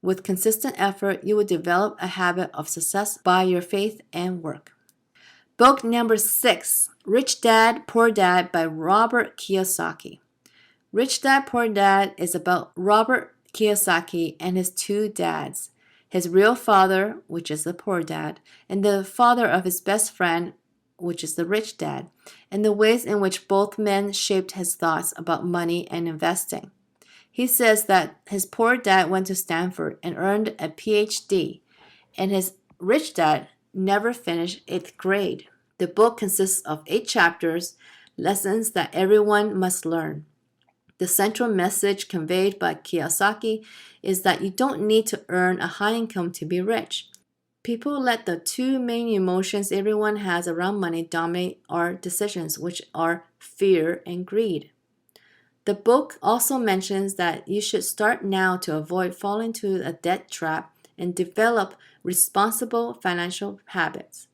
With consistent effort, you will develop a habit of success by your faith and work. Book number 6, Rich Dad, Poor Dad by Robert Kiyosaki. Rich Dad, Poor Dad is about Robert Kiyosaki and his two dads, his real father, which is the poor dad, and the father of his best friend, which is the rich dad, and the ways in which both men shaped his thoughts about money and investing. He says that his poor dad went to Stanford and earned a PhD, and his rich dad never finished 8th grade. The book consists of 8 chapters, lessons that everyone must learn. The central message conveyed by Kiyosaki is that you don't need to earn a high income to be rich. People let the two main emotions everyone has around money dominate our decisions, which are fear and greed. The book also mentions that you should start now to avoid falling into a debt trap and develop responsible financial habits.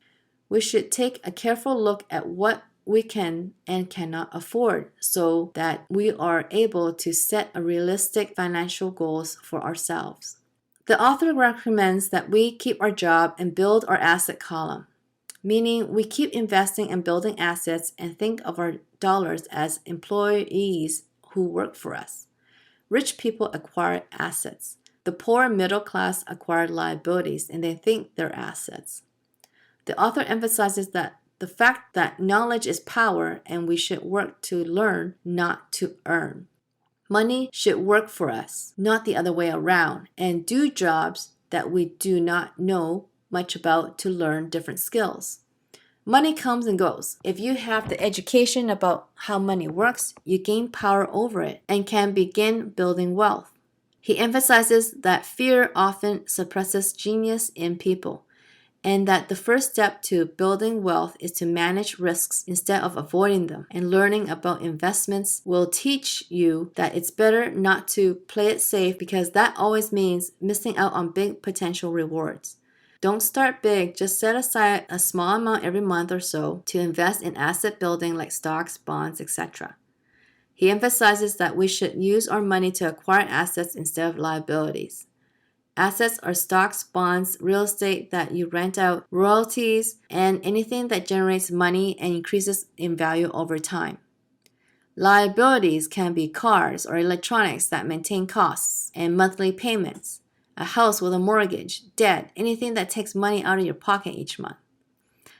We should take a careful look at what we can and cannot afford so that we are able to set a realistic financial goals for ourselves. The author recommends that we keep our job and build our asset column, meaning we keep investing and building assets and think of our dollars as employees who work for us. Rich people acquire assets. The poor and middle class acquire liabilities and they think they're assets. The author emphasizes that the fact that knowledge is power and we should work to learn, not to earn. Money should work for us, not the other way around, and do jobs that we do not know much about to learn different skills. Money comes and goes. If you have the education about how money works, you gain power over it and can begin building wealth. He emphasizes that fear often suppresses genius in people, and that the first step to building wealth is to manage risks instead of avoiding them. And learning about investments will teach you that it's better not to play it safe, because that always means missing out on big potential rewards. Don't start big, just set aside a small amount every month or so to invest in asset building like stocks, bonds, etc. He emphasizes that we should use our money to acquire assets instead of liabilities. Assets are stocks, bonds, real estate that you rent out, royalties, and anything that generates money and increases in value over time. Liabilities can be cars or electronics that maintain costs and monthly payments, a house with a mortgage, debt, anything that takes money out of your pocket each month.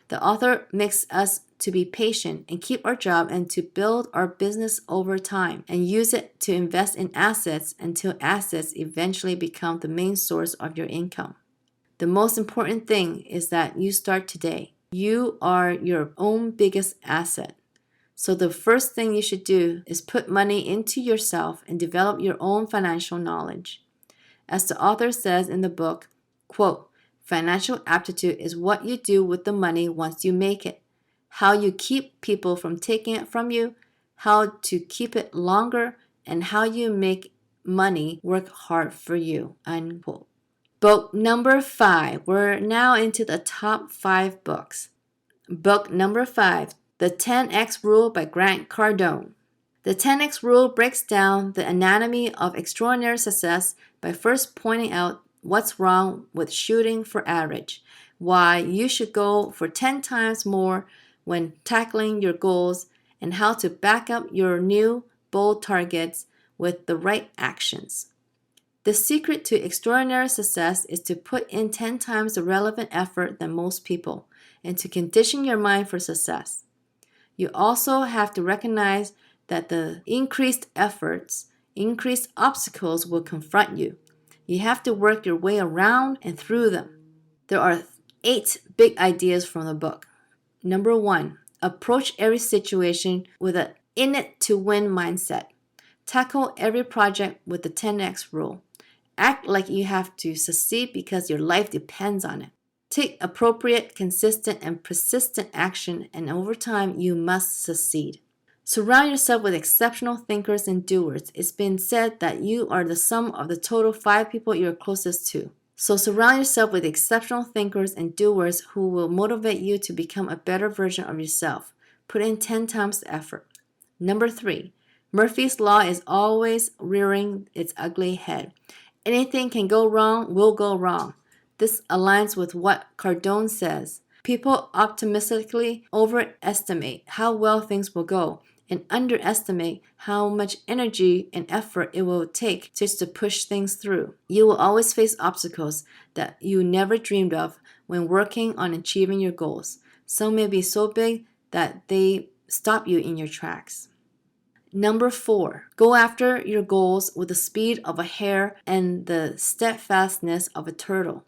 The author makes us to be patient and keep our job and to build our business over time and use it to invest in assets until assets eventually become the main source of your income. The most important thing is that you start today. You are your own biggest asset. So the first thing you should do is put money into yourself and develop your own financial knowledge. As the author says in the book, quote, "Financial aptitude is what you do with the money once you make it, how you keep people from taking it from you, how to keep it longer, and how you make money work hard for you," unquote. Book number 5. We're now into the top 5 books. Book number 5, The 10X Rule by Grant Cardone. The 10X Rule breaks down the anatomy of extraordinary success by first pointing out what's wrong with shooting for average, why you should go for 10 times more when tackling your goals, and how to back up your new, bold targets with the right actions. The secret to extraordinary success is to put in 10 times the relevant effort than most people, and to condition your mind for success. You also have to recognize that the increased efforts, increased obstacles will confront you. You have to work your way around and through them. There are 8 big ideas from the book. Number 1, approach every situation with an in-it-to-win mindset. Tackle every project with the 10X rule. Act like you have to succeed because your life depends on it. Take appropriate, consistent, and persistent action, and over time, you must succeed. Surround yourself with exceptional thinkers and doers. It's been said that you are the sum of the total 5 people you're closest to. So surround yourself with exceptional thinkers and doers who will motivate you to become a better version of yourself. Put in 10 times the effort. Number 3, Murphy's Law is always rearing its ugly head. Anything can go wrong, will go wrong. This aligns with what Cardone says. People optimistically overestimate how well things will go and underestimate how much energy and effort it will take just to push things through. You will always face obstacles that you never dreamed of when working on achieving your goals. Some may be so big that they stop you in your tracks. Number 4, go after your goals with the speed of a hare and the steadfastness of a turtle.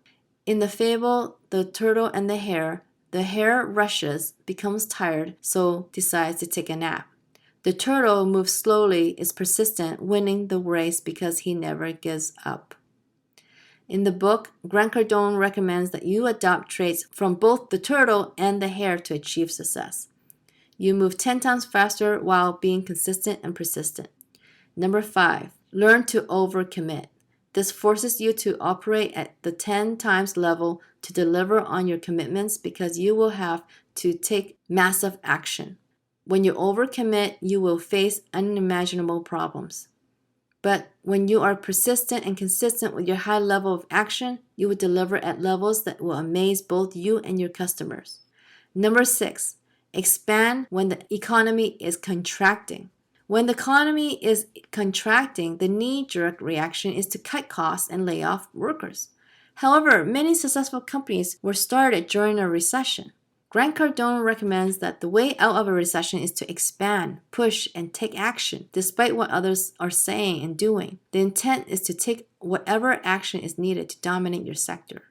In the fable, The Turtle and the hare rushes, becomes tired, so decides to take a nap. The turtle moves slowly, is persistent, winning the race because he never gives up. In the book, Grant Cardone recommends that you adopt traits from both the turtle and the hare to achieve success. You move 10 times faster while being consistent and persistent. Number 5, learn to overcommit. This forces you to operate at the 10 times level to deliver on your commitments because you will have to take massive action. When you overcommit, you will face unimaginable problems. But when you are persistent and consistent with your high level of action, you will deliver at levels that will amaze both you and your customers. Number 6, expand when the economy is contracting. When the economy is contracting, the knee-jerk reaction is to cut costs and lay off workers. However, many successful companies were started during a recession. Grant Cardone recommends that the way out of a recession is to expand, push, and take action, despite what others are saying and doing. The intent is to take whatever action is needed to dominate your sector.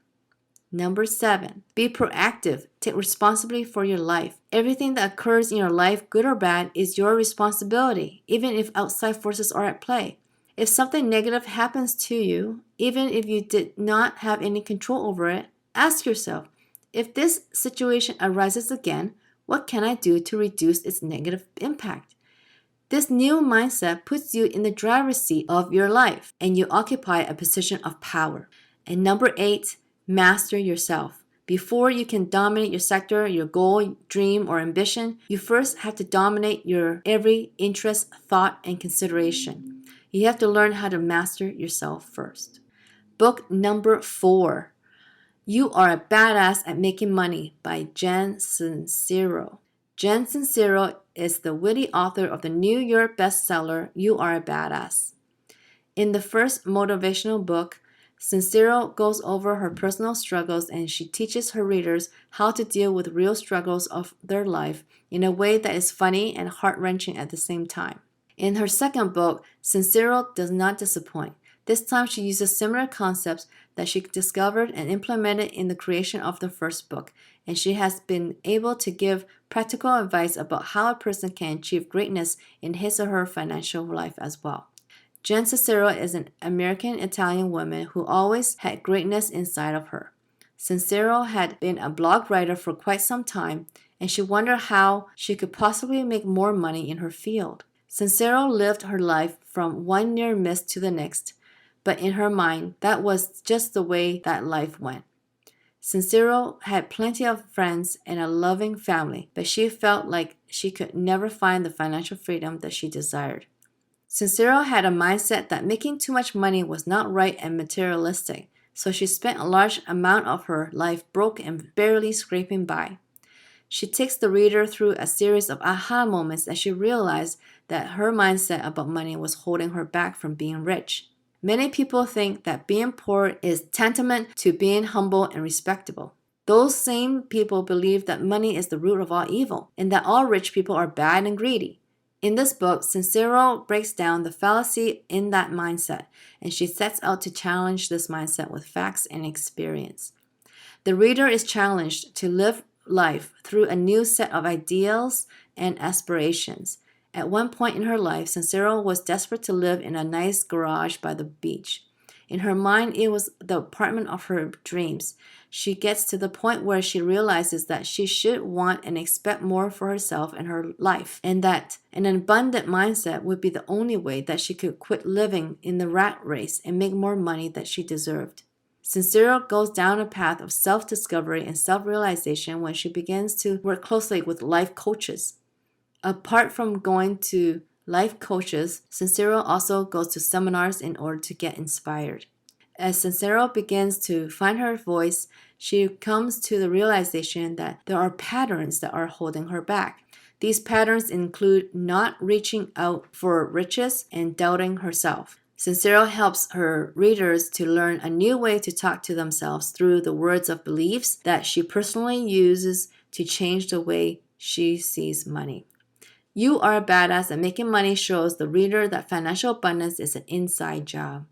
Number 7, be proactive. Take responsibility for your life. Everything that occurs in your life, good or bad, is your responsibility, even if outside forces are at play. If something negative happens to you, even if you did not have any control over it, ask yourself, If this situation arises again, what can I do to reduce its negative impact? This new mindset puts you in the driver's seat of your life and you occupy a position of power. And number 8, master yourself. Before you can dominate your sector, your goal, dream, or ambition, you first have to dominate your every interest, thought, and consideration. You have to learn how to master yourself first. Book number 4, You Are a Badass at Making Money by Jen Sincero. Jen Sincero is the witty author of the New York bestseller, You Are a Badass. In the first motivational book, Sincero goes over her personal struggles and she teaches her readers how to deal with real struggles of their life in a way that is funny and heart-wrenching at the same time. In her second book, Sincero does not disappoint. This time she uses similar concepts that she discovered and implemented in the creation of the first book, and she has been able to give practical advice about how a person can achieve greatness in his or her financial life as well. Jen Sincero is an American-Italian woman who always had greatness inside of her. Sincero had been a blog writer for quite some time, and she wondered how she could possibly make more money in her field. Sincero lived her life from one near miss to the next, but in her mind, that was just the way that life went. Sincero had plenty of friends and a loving family, but she felt like she could never find the financial freedom that she desired. Sincero had a mindset that making too much money was not right and materialistic, so she spent a large amount of her life broke and barely scraping by. She takes the reader through a series of aha moments as she realized that her mindset about money was holding her back from being rich. Many people think that being poor is tantamount to being humble and respectable. Those same people believe that money is the root of all evil and that all rich people are bad and greedy. In this book, Sincero breaks down the fallacy in that mindset, and she sets out to challenge this mindset with facts and experience. The reader is challenged to live life through a new set of ideals and aspirations. At one point in her life, Sincero was desperate to live in a nice garage by the beach. In her mind, it was the apartment of her dreams. She gets to the point where she realizes that she should want and expect more for herself and her life, and that an abundant mindset would be the only way that she could quit living in the rat race and make more money that she deserved. Sincero goes down a path of self-discovery and self-realization when she begins to work closely with life coaches. Apart from going to life coaches, Sincero also goes to seminars in order to get inspired. As Sincero begins to find her voice, she comes to the realization that there are patterns that are holding her back. These patterns include not reaching out for riches and doubting herself. Sincero helps her readers to learn a new way to talk to themselves through the words of beliefs that she personally uses to change the way she sees money. You Are a Badass at Making Money shows the reader that financial abundance is an inside job.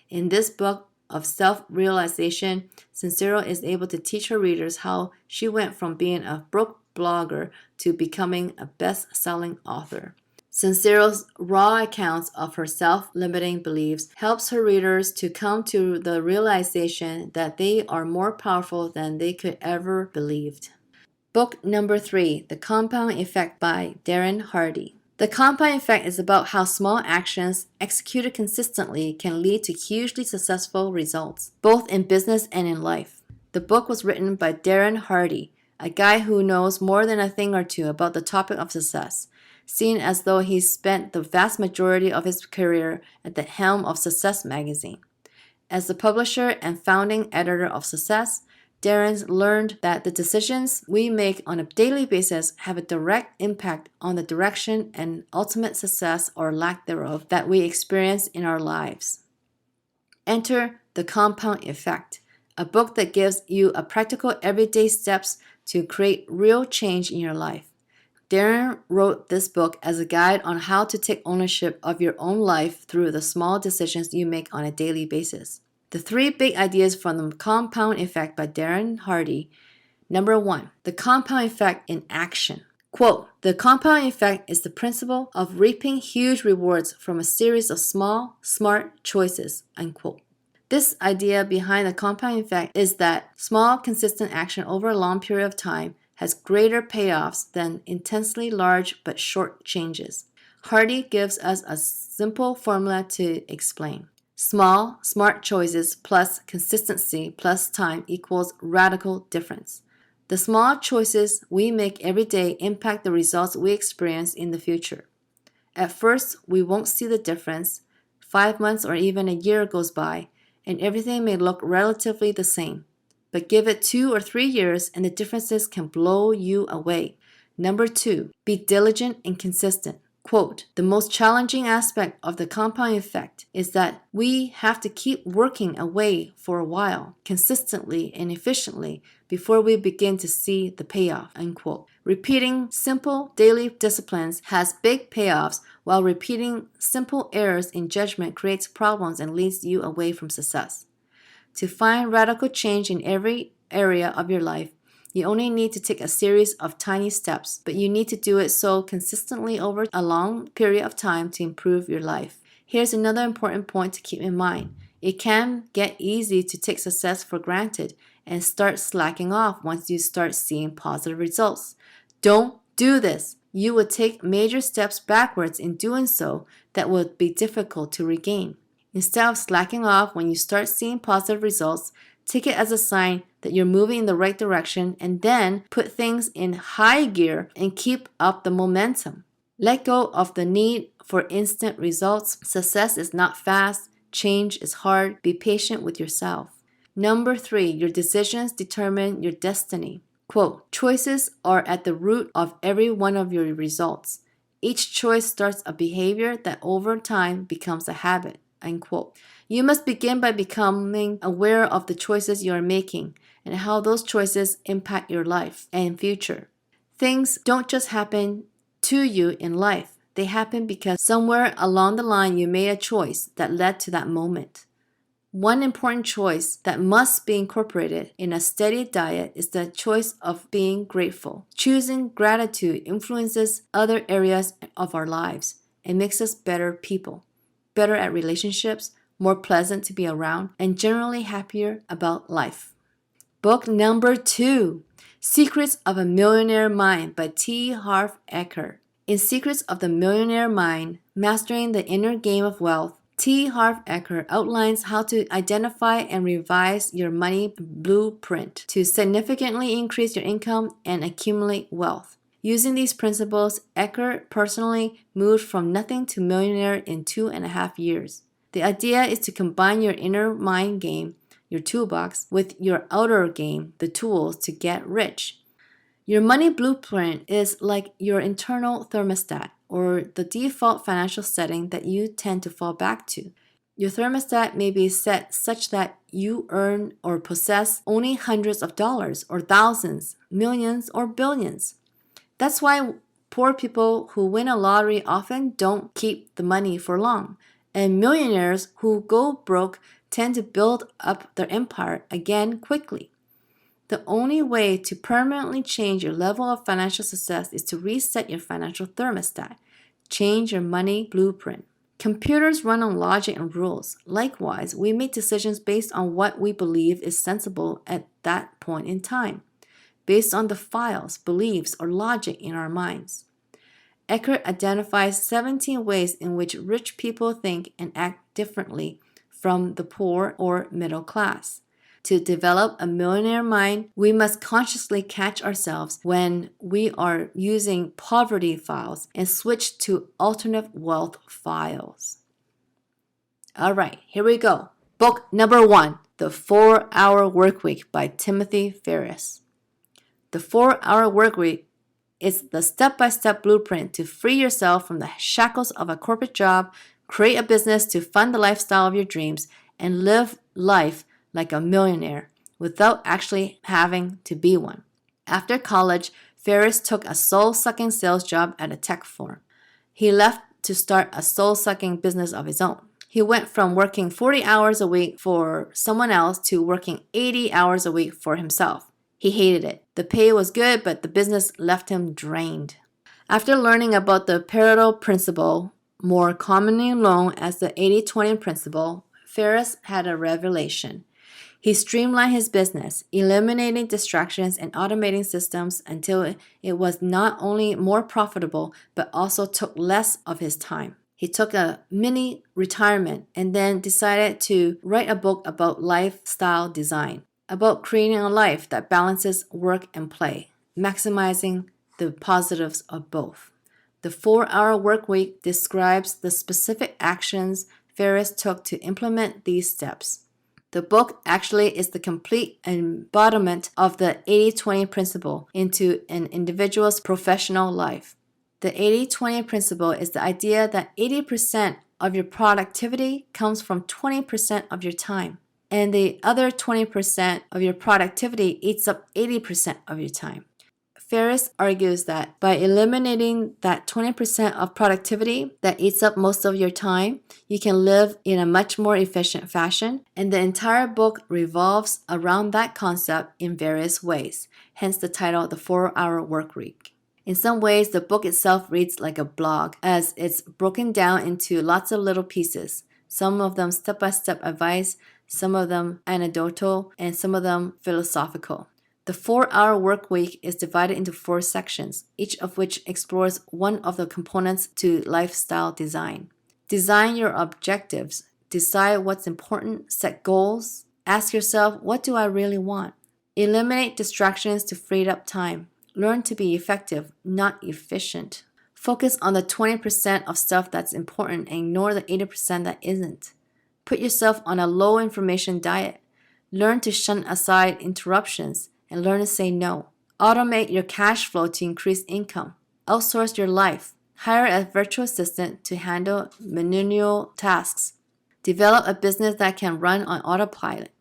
In this book of self-realization, Sincero is able to teach her readers how she went from being a broke blogger to becoming a best-selling author. Sincero's raw accounts of her self-limiting beliefs helps her readers to come to the realization that they are more powerful than they could ever believed. Book number 3, The Compound Effect by Darren Hardy. The compound effect is about how small actions executed consistently can lead to hugely successful results, both in business and in life. The book was written by Darren Hardy, a guy who knows more than a thing or two about the topic of success, seen as though he spent the vast majority of his career at the helm of Success magazine. As the publisher and founding editor of Success, Darren learned that the decisions we make on a daily basis have a direct impact on the direction and ultimate success or lack thereof that we experience in our lives. Enter The Compound Effect, a book that gives you a practical everyday steps to create real change in your life. Darren wrote this book as a guide on how to take ownership of your own life through the small decisions you make on a daily basis. The 3 big ideas from The Compound Effect by Darren Hardy. Number 1, the compound effect in action. Quote, the compound effect is the principle of reaping huge rewards from a series of small, smart choices, unquote. This idea behind the compounding effect is that small, consistent action over a long period of time has greater payoffs than intensely large but short changes. Hardy gives us a simple formula to explain. Small, smart choices plus consistency plus time equals radical difference. The small choices we make every day impact the results we experience in the future. At first, we won't see the difference. 5 months or even a year goes by, and everything may look relatively the same. But give it 2 or 3 years, and the differences can blow you away. Number 2, be diligent and consistent. Quote, the most challenging aspect of the compounding effect is that we have to keep working away for a while, consistently and efficiently, before we begin to see the payoff, unquote. Repeating simple daily disciplines has big payoffs, while repeating simple errors in judgment creates problems and leads you away from success. To find radical change in every area of your life, you only need to take a series of tiny steps, but you need to do it so consistently over a long period of time to improve your life. Here's another important point to keep in mind. It can get easy to take success for granted and start slacking off once you start seeing positive results. Don't do this. You will take major steps backwards in doing so that will be difficult to regain. Instead of slacking off when you start seeing positive results, take it as a sign that you're moving in the right direction, and then put things in high gear and keep up the momentum. Let go of the need for instant results. Success is not fast. Change is hard. Be patient with yourself. Number 3, your decisions determine your destiny. Quote, choices are at the root of every one of your results. Each choice starts a behavior that over time becomes a habit. Unquote. You must begin by becoming aware of the choices you are making and how those choices impact your life and future. Things don't just happen to you in life. They happen because somewhere along the line you made a choice that led to that moment. One important choice that must be incorporated in a steady diet is the choice of being grateful. Choosing gratitude influences other areas of our lives and makes us better people, better at relationships, more pleasant to be around, and generally happier about life. Book number 2, Secrets of a Millionaire Mind by T. Harv Eker. In Secrets of the Millionaire Mind, Mastering the Inner Game of Wealth, T. Harv Eker outlines how to identify and revise your money blueprint to significantly increase your income and accumulate wealth. Using these principles, Eker personally moved from nothing to millionaire in 2.5 years. The idea is to combine your inner mind game, your toolbox, with your outer game, the tools to get rich. Your money blueprint is like your internal thermostat, or the default financial setting that you tend to fall back to. Your thermostat may be set such that you earn or possess only hundreds of dollars, or thousands, millions, or billions. That's why poor people who win a lottery often don't keep the money for long, and millionaires who go broke tend to build up their empire again quickly. The only way to permanently change your level of financial success is to reset your financial thermostat. Change your money blueprint. Computers run on logic and rules. Likewise, we make decisions based on what we believe is sensible at that point in time, based on the files, beliefs, or logic in our minds. Eckert identifies 17 ways in which rich people think and act differently from the poor or middle class. To develop a millionaire mind, we must consciously catch ourselves when we are using poverty files and switch to alternate wealth files. All right, here we go. Book number 1, The 4-Hour Workweek by Timothy Ferriss. The 4-Hour Workweek is the step-by-step blueprint to free yourself from the shackles of a corporate job, create a business to fund the lifestyle of your dreams, and live life like a millionaire without actually having to be one. After college, Ferriss took a soul-sucking sales job at a tech firm. He left to start a soul-sucking business of his own. He went from working 40 hours a week for someone else to working 80 hours a week for himself. He hated it. The pay was good, but the business left him drained. After learning about the Pareto principle, more commonly known as the 80-20 principle, Ferris had a revelation. He streamlined his business, eliminating distractions and automating systems until it was not only more profitable, but also took less of his time. He took a mini retirement and then decided to write a book about lifestyle design, about creating a life that balances work and play, maximizing the positives of both. The 4-Hour Workweek describes the specific actions Ferris took to implement these steps. The book actually is the complete embodiment of the 80-20 principle into an individual's professional life. The 80-20 principle is the idea that 80% of your productivity comes from 20% of your time, and the other 20% of your productivity eats up 80% of your time. Ferris argues that by eliminating that 20% of productivity that eats up most of your time, you can live in a much more efficient fashion, and the entire book revolves around that concept in various ways, hence the title, The 4-Hour Workweek. In some ways, the book itself reads like a blog, as it's broken down into lots of little pieces, some of them step-by-step advice, some of them anecdotal, and some of them philosophical. The 4-Hour Workweek is divided into 4 sections, each of which explores one of the components to lifestyle design. Design your objectives. Decide what's important. Set goals. Ask yourself, what do I really want? Eliminate distractions to free up time. Learn to be effective, not efficient. Focus on the 20% of stuff that's important and ignore the 80% that isn't. Put yourself on a low information diet. Learn to shun aside interruptions and learn to say no. Automate your cash flow to increase income. Outsource your life. Hire a virtual assistant to handle menial tasks. Develop a business that can run on autopilot.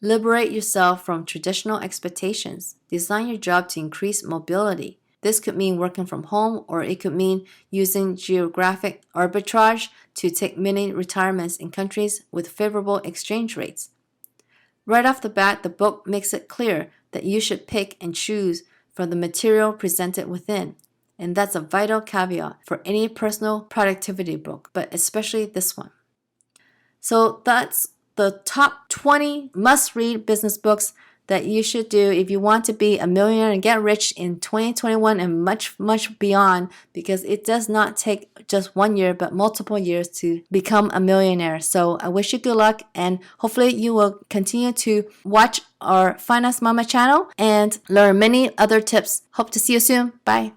Liberate yourself from traditional expectations. Design your job to increase mobility. This could mean working from home, or it could mean using geographic arbitrage to take mini retirements in countries with favorable exchange rates. Right off the bat, the book makes it clear that you should pick and choose from the material presented within. And that's a vital caveat for any personal productivity book, but especially this one. So that's the top 20 must-read business books that you should do if you want to be a millionaire and get rich in 2021 and much, much beyond, because it does not take just 1 year, but multiple years to become a millionaire. So I wish you good luck, and hopefully you will continue to watch our Finance Mama channel and learn many other tips. Hope to see you soon. Bye.